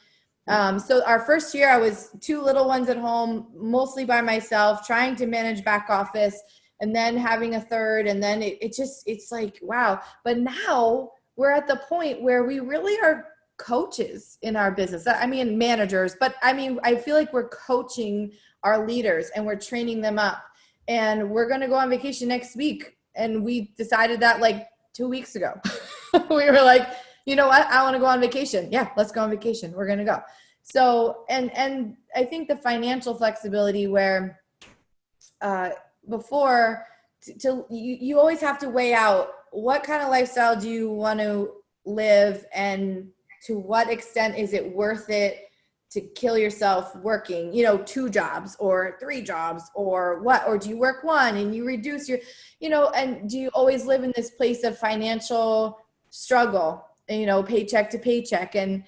So our first year, I was 2 little ones at home, mostly by myself, trying to manage back office, and then having a third. And then it's like, wow. But now we're at the point where we really are coaches in our business. I mean, managers, but I mean, I feel like we're coaching our leaders and we're training them up, and we're going to go on vacation next week. And we decided that like 2 weeks ago. We were like, you know what? I want to go on vacation. Yeah, let's go on vacation. We're going to go. So, and I think the financial flexibility where before you always have to weigh out what kind of lifestyle do you want to live, and to what extent is it worth it to kill yourself working, 2 jobs or 3 jobs, or what, or do you work 1 and you reduce your, and do you always live in this place of financial struggle, paycheck to paycheck? And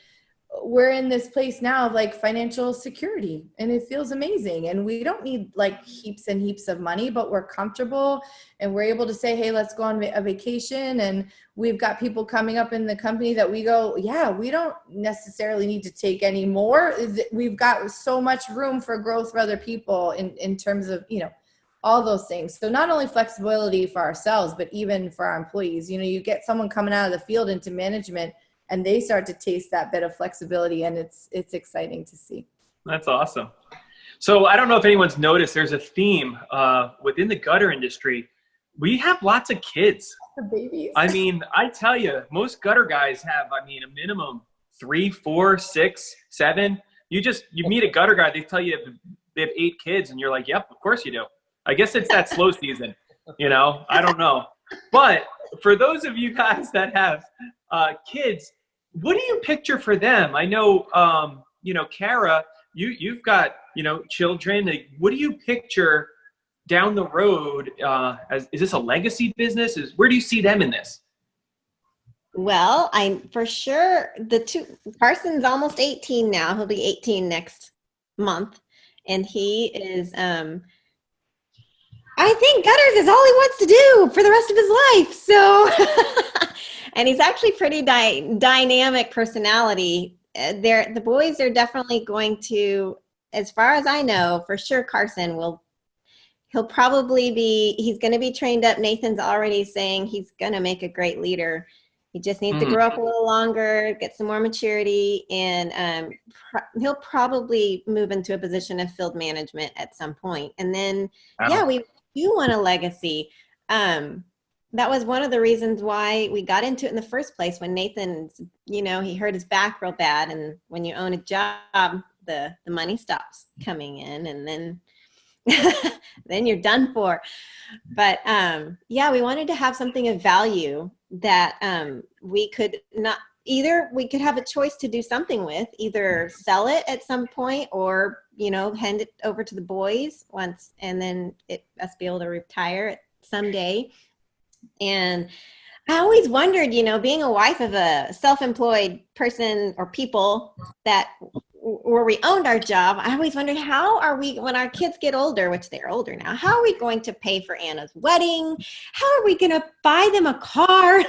we're in this place now of like financial security, and it feels amazing. And we don't need like heaps and heaps of money, but we're comfortable, and we're able to say, hey, let's go on a vacation. And we've got people coming up in the company that we go, yeah, we don't necessarily need to take any more. We've got so much room for growth for other people in terms of, all those things. So not only flexibility for ourselves, but even for our employees. You get someone coming out of the field into management, and they start to taste that bit of flexibility, and it's exciting to see. That's awesome. So I don't know if anyone's noticed, there's a theme within the gutter industry. We have lots of kids. The babies. I mean, I tell you, most gutter guys have, a minimum 3, 4, 6, 7. You meet a gutter guy, they tell you they have 8 kids, and you're like, yep, of course you do. I guess it's that slow season, I don't know. But for those of you guys that have kids, what do you picture for them? I know, Cara, you've got, children. What do you picture down the road? Is this a legacy business? Where do you see them in this? Well, for sure, Carson's almost 18 now. He'll be 18 next month. And he is, I think gutters is all he wants to do for the rest of his life. So, and he's actually pretty dynamic personality. The boys are definitely going to, as far as I know, for sure, Carson he's going to be trained up. Nathan's already saying he's going to make a great leader. He just needs to grow up a little longer, get some more maturity, and he'll probably move into a position of field management at some point. And then, we do want a legacy. That was one of the reasons why we got into it in the first place. When Nathan, he hurt his back real bad, and when you own a job, the money stops coming in, and then then you're done for. But we wanted to have something of value that we could have a choice to do something with, either sell it at some point, or hand it over to the boys once, and then us be able to retire someday. And I always wondered, being a wife of a self-employed person or people where we owned our job, I always wondered, how are we, when our kids get older, which they're older now, how are we going to pay for Anna's wedding? How are we going to buy them a car?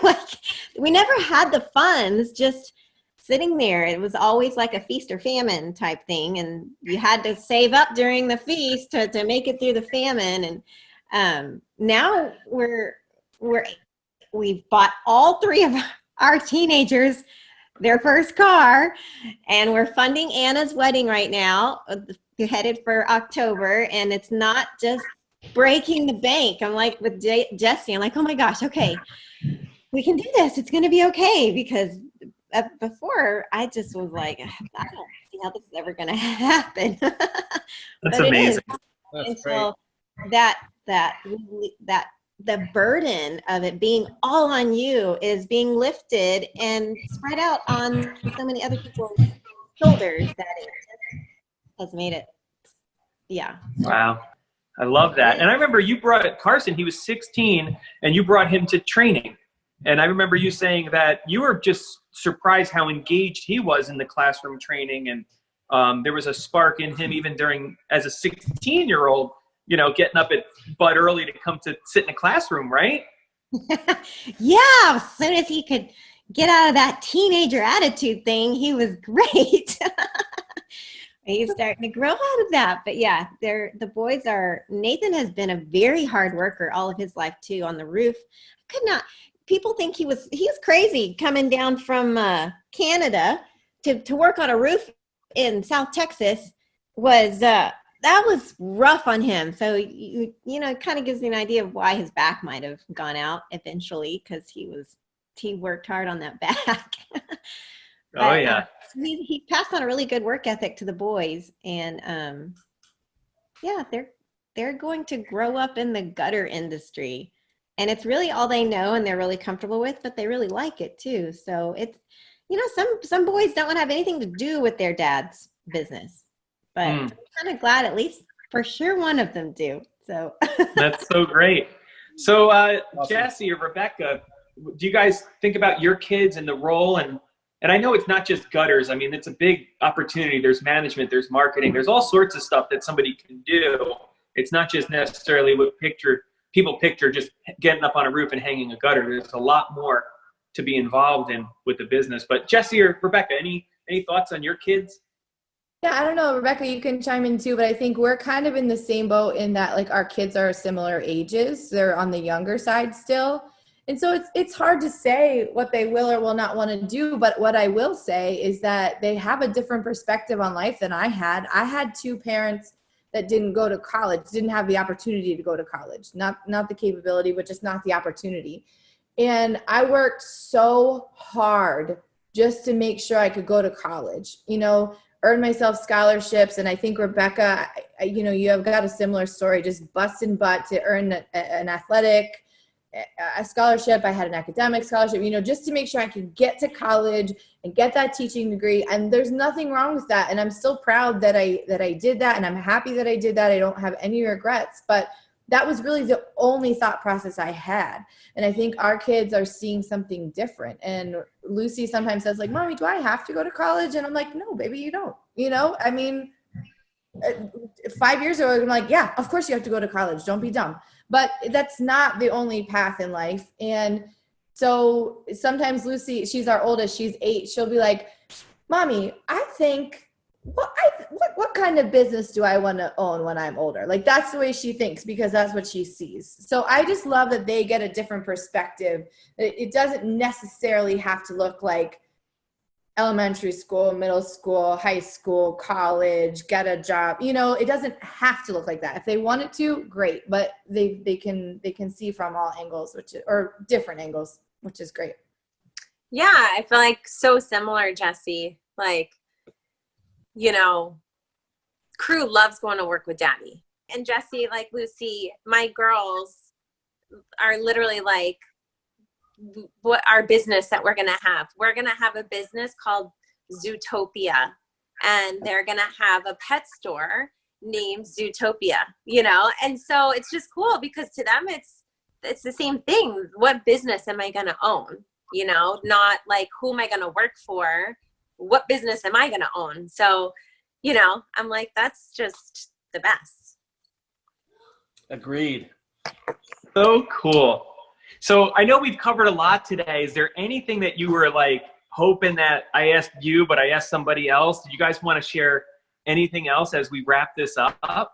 We never had the funds just sitting there. It was always like a feast or famine type thing. And you had to save up during the feast to make it through the famine. And now we've bought all 3 of our teenagers their first car, and we're funding Anna's wedding right now. We're headed for October, and it's not just breaking the bank. I'm like with Jessi, I'm like, oh my gosh, okay, we can do this. It's going to be okay. Because before, I just was like, I don't see how this is ever going to happen. That's amazing. And so that the burden of it being all on you is being lifted and spread out on so many other people's shoulders that it just has made it. Yeah. Wow. I love that. And I remember you brought Carson, he was 16, and you brought him to training. And I remember you saying that you were just surprised how engaged he was in the classroom training. And there was a spark in him even as a 16-year-old, getting up at butt early to come to sit in a classroom, right? Yeah, as soon as he could get out of that teenager attitude thing, he was great. He's starting to grow out of that. But yeah, the boys Nathan has been a very hard worker all of his life too, on the roof. People think he was crazy coming down from Canada to work on a roof in South Texas. That was rough on him. So, it kind of gives you an idea of why his back might have gone out eventually, because he worked hard on that back. Oh, yeah. he passed on a really good work ethic to the boys, and yeah, they're going to grow up in the gutter industry, and it's really all they know and they're really comfortable with, but they really like it too. So it's, some boys don't want to have anything to do with their dad's business, but I'm kind of glad at least for sure one of them do. So That's so great. So Jessi or Rebecca, do you guys think about your kids and the role? And I know it's not just gutters. I mean, it's a big opportunity. There's management, there's marketing, there's all sorts of stuff that somebody can do. It's not just necessarily what people picture just getting up on a roof and hanging a gutter. There's a lot more to be involved in with the business. But Jessi or Rebecca, any thoughts on your kids? Yeah, I don't know, Rebecca, you can chime in too, but I think we're kind of in the same boat in that like our kids are similar ages. They're on the younger side still. And so it's hard to say what they will or will not want to do. But what I will say is that they have a different perspective on life than I had. I had two parents that didn't go to college, didn't have the opportunity to go to college, not the capability, but just not the opportunity. And I worked so hard just to make sure I could go to college, earn myself scholarships. And I think Rebecca, you have got a similar story, just busting butt to earn an athletic a scholarship. I had an academic scholarship, just to make sure I could get to college and get that teaching degree. And there's nothing wrong with that. And I'm still proud that I did that. And I'm happy that I did that. I don't have any regrets, but that was really the only thought process I had. And I think our kids are seeing something different. And Lucy sometimes says like, Mommy, do I have to go to college? And I'm like, no, baby, you don't, I mean, 5 years ago, I'm like, yeah, of course you have to go to college. Don't be dumb. But that's not the only path in life. And so sometimes Lucy, she's our oldest, she's 8. She'll be like, Mommy, I think, what kind of business do I want to own when I'm older? Like that's the way she thinks because that's what she sees. So I just love that they get a different perspective. It doesn't necessarily have to look like elementary school, middle school, high school, college, get a job. It doesn't have to look like that. If they want it to, great. But they can see from all angles, or different angles, which is great. Yeah, I feel like so similar, Jessi. Like, crew loves going to work with daddy. And Jessi, like Lucy, my girls are literally like, what our business that we're going to have. We're going to have a business called Zootopia, and they're going to have a pet store named Zootopia, and so it's just cool because to them, it's the same thing. What business am I going to own? Not like, who am I going to work for? What business am I going to own? So, I'm like, that's just the best. Agreed. So cool. So I know we've covered a lot today. Is there anything that you were like hoping that I asked you, but I asked somebody else? Do you guys want to share anything else as we wrap this up?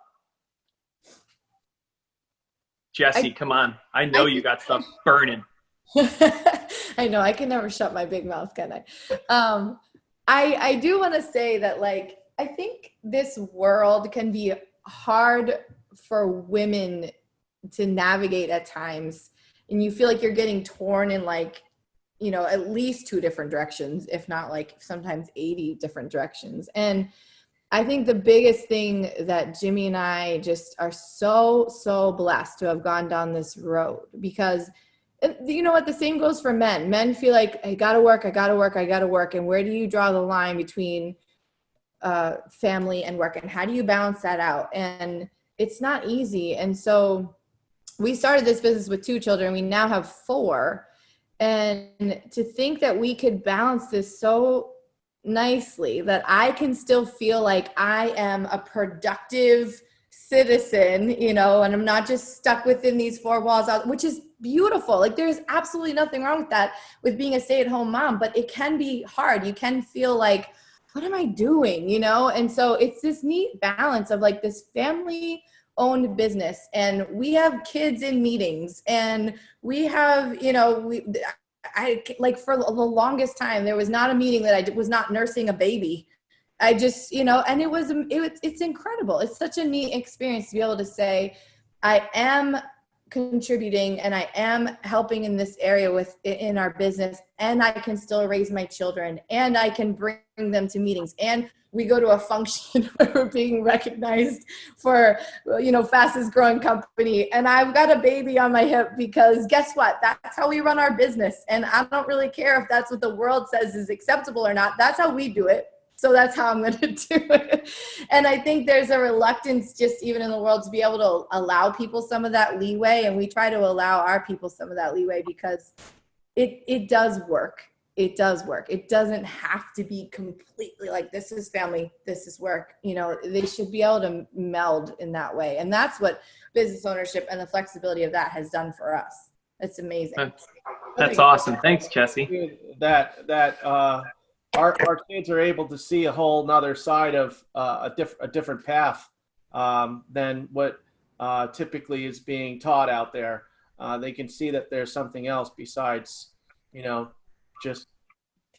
Jessi, come on. I know you got stuff burning. I know. I can never shut my big mouth, can I? I do want to say that, like, I think this world can be hard for women to navigate at times. And you feel like you're getting torn in like, at least 2 different directions, if not like sometimes 80 different directions. And I think the biggest thing that Jimmy and I just are so, so blessed to have gone down this road, because you know what, the same goes for men. Men feel like, I gotta work. And where do you draw the line between family and work? And how do you balance that out? And it's not easy. And so we started this business with 2 children. We now have 4. And to think that we could balance this so nicely, that I can still feel like I am a productive citizen, and I'm not just stuck within these 4 walls, which is beautiful. Like, there's absolutely nothing wrong with that, with being a stay-at-home mom, but it can be hard. You can feel like, what am I doing? And so it's this neat balance of like this family owned business, and we have kids in meetings, and we have, I like, for the longest time, there was not a meeting that I was not nursing a baby. I just, and it's incredible. It's such a neat experience to be able to say, I am contributing and I am helping in this area in our business, and I can still raise my children, and I can bring them to meetings, and we go to a function where we're being recognized for, fastest growing company, and I've got a baby on my hip, because guess what? That's how we run our business. And I don't really care if that's what the world says is acceptable or not. That's how we do it. So that's how I'm going to do it. And I think there's a reluctance just even in the world to be able to allow people some of that leeway. And we try to allow our people some of that leeway, because it does work. It does work. It doesn't have to be completely like, this is family, this is work. They should be able to meld in that way. And that's what business ownership and the flexibility of that has done for us. It's amazing. That's awesome. Thanks, Jessi. Our kids are able to see a whole nother side of a different path than what typically is being taught out there. They can see that there's something else besides, just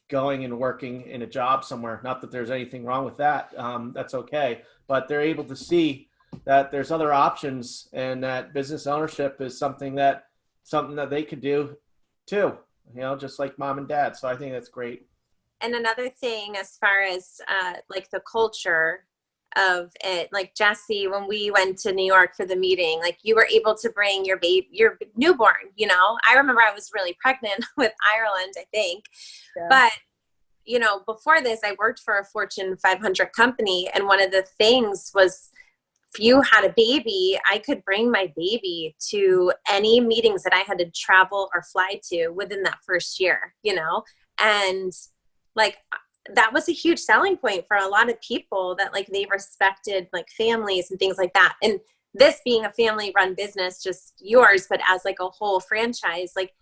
going and working in a job somewhere. Not that there's anything wrong with that. That's okay. But they're able to see that there's other options, and that business ownership is something that they could do too, just like mom and dad. So I think that's great. And another thing, as far as like the culture of it, like Jessi, when we went to New York for the meeting, like you were able to bring your newborn, I remember I was really pregnant with Ireland, I think. Yeah. But, before this, I worked for a Fortune 500 company. And one of the things was, if you had a baby, I could bring my baby to any meetings that I had to travel or fly to within that first year, and like, that was a huge selling point for a lot of people, that like they respected like families and things like that. And this being a family run business, just yours, but as like a whole franchise, like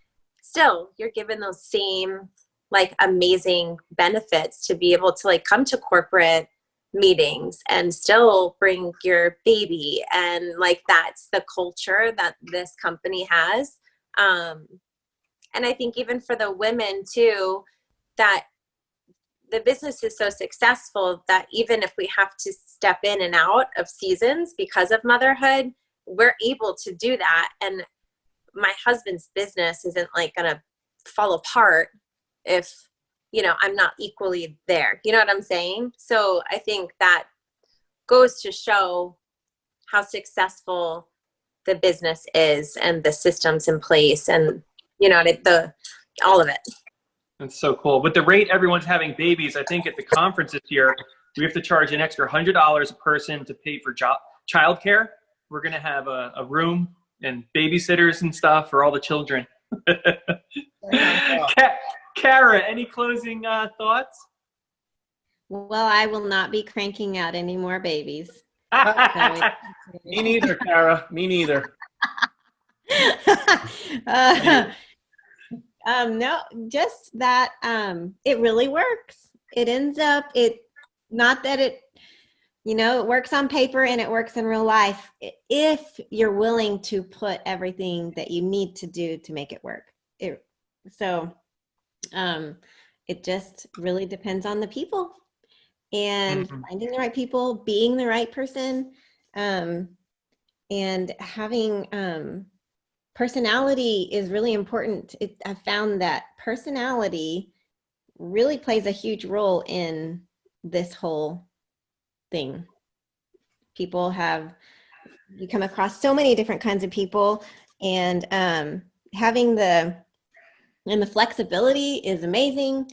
still you're given those same like amazing benefits to be able to like come to corporate meetings and still bring your baby. And like, that's the culture that this company has. And I think even for the women too, that the business is so successful that even if we have to step in and out of seasons because of motherhood, we're able to do that. And my husband's business isn't like going to fall apart if, I'm not equally there. You know what I'm saying? So I think that goes to show how successful the business is and the systems in place and, all of it. That's so cool. With the rate everyone's having babies, I think at the conference this year, we have to charge an extra $100 a person to pay for childcare. We're going to have a room and babysitters and stuff for all the children. Cara, any closing thoughts? Well, I will not be cranking out any more babies. Me neither, Cara. Me neither. No, just that it really works. It ends up, not that it works on paper and it works in real life, if you're willing to put everything that you need to do to make it work. It just really depends on the people and finding the right people, being the right person, and having personality is really important. I found that personality really plays a huge role in this whole thing. You come across so many different kinds of people, and having the flexibility is amazing.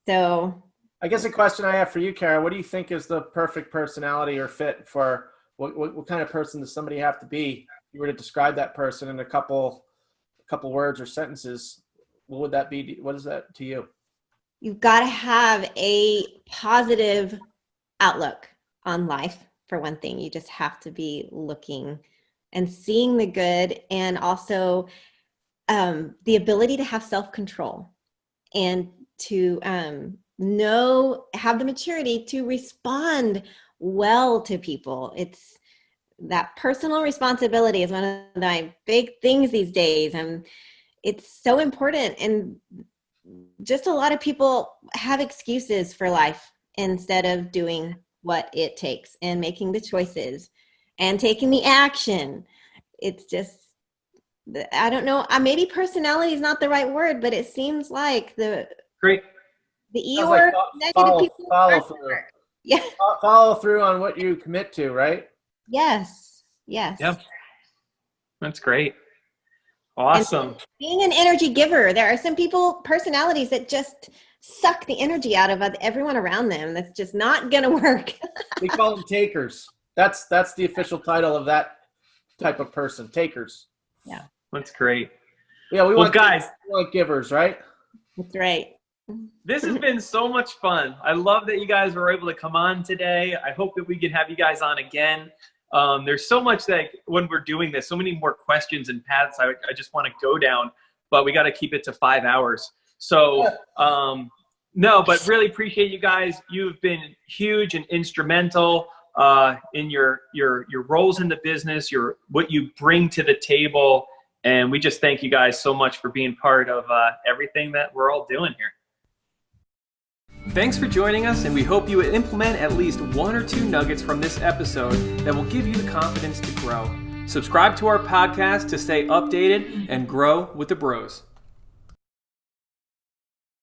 So I guess a question I have for you, Cara, what do you think is the perfect personality or fit for what kind of person does somebody have to be? If you were to describe that person in a couple words or sentences, what would that be? What is that to you? You've got to have a positive outlook on life, for one thing. You just have to be looking and seeing the good, and also the ability to have self-control and to have the maturity to respond well to people. It's that personal responsibility is one of my big things these days, and it's so important. And just a lot of people have excuses for life instead of doing what it takes and making the choices and taking the action. It's just, I don't know. Maybe personality is not the right word, but it seems like the Great. Sounds like Eeyore negative people follow aren't through. smart. Yeah. Follow through on what you commit to, right? Yes. Yes. Yep. That's great. Awesome. Being an energy giver, there are some personalities that just suck the energy out of everyone around them. That's just not going to work. We call them takers. That's the official title of that type of person, takers. Yeah. That's great. Yeah, we want givers, right? That's right. This has been so much fun. I love that you guys were able to come on today. I hope that we can have you guys on again. There's so much that when we're doing this, so many more questions and paths I just want to go down, but we got to keep it to 5 hours. So, no, but really appreciate you guys. You've been huge and instrumental in your roles in the business, what you bring to the table. And we just thank you guys so much for being part of everything that we're all doing here. Thanks for joining us, and we hope you implement at least 1 or 2 nuggets from this episode that will give you the confidence to grow. Subscribe to our podcast to stay updated and grow with the bros.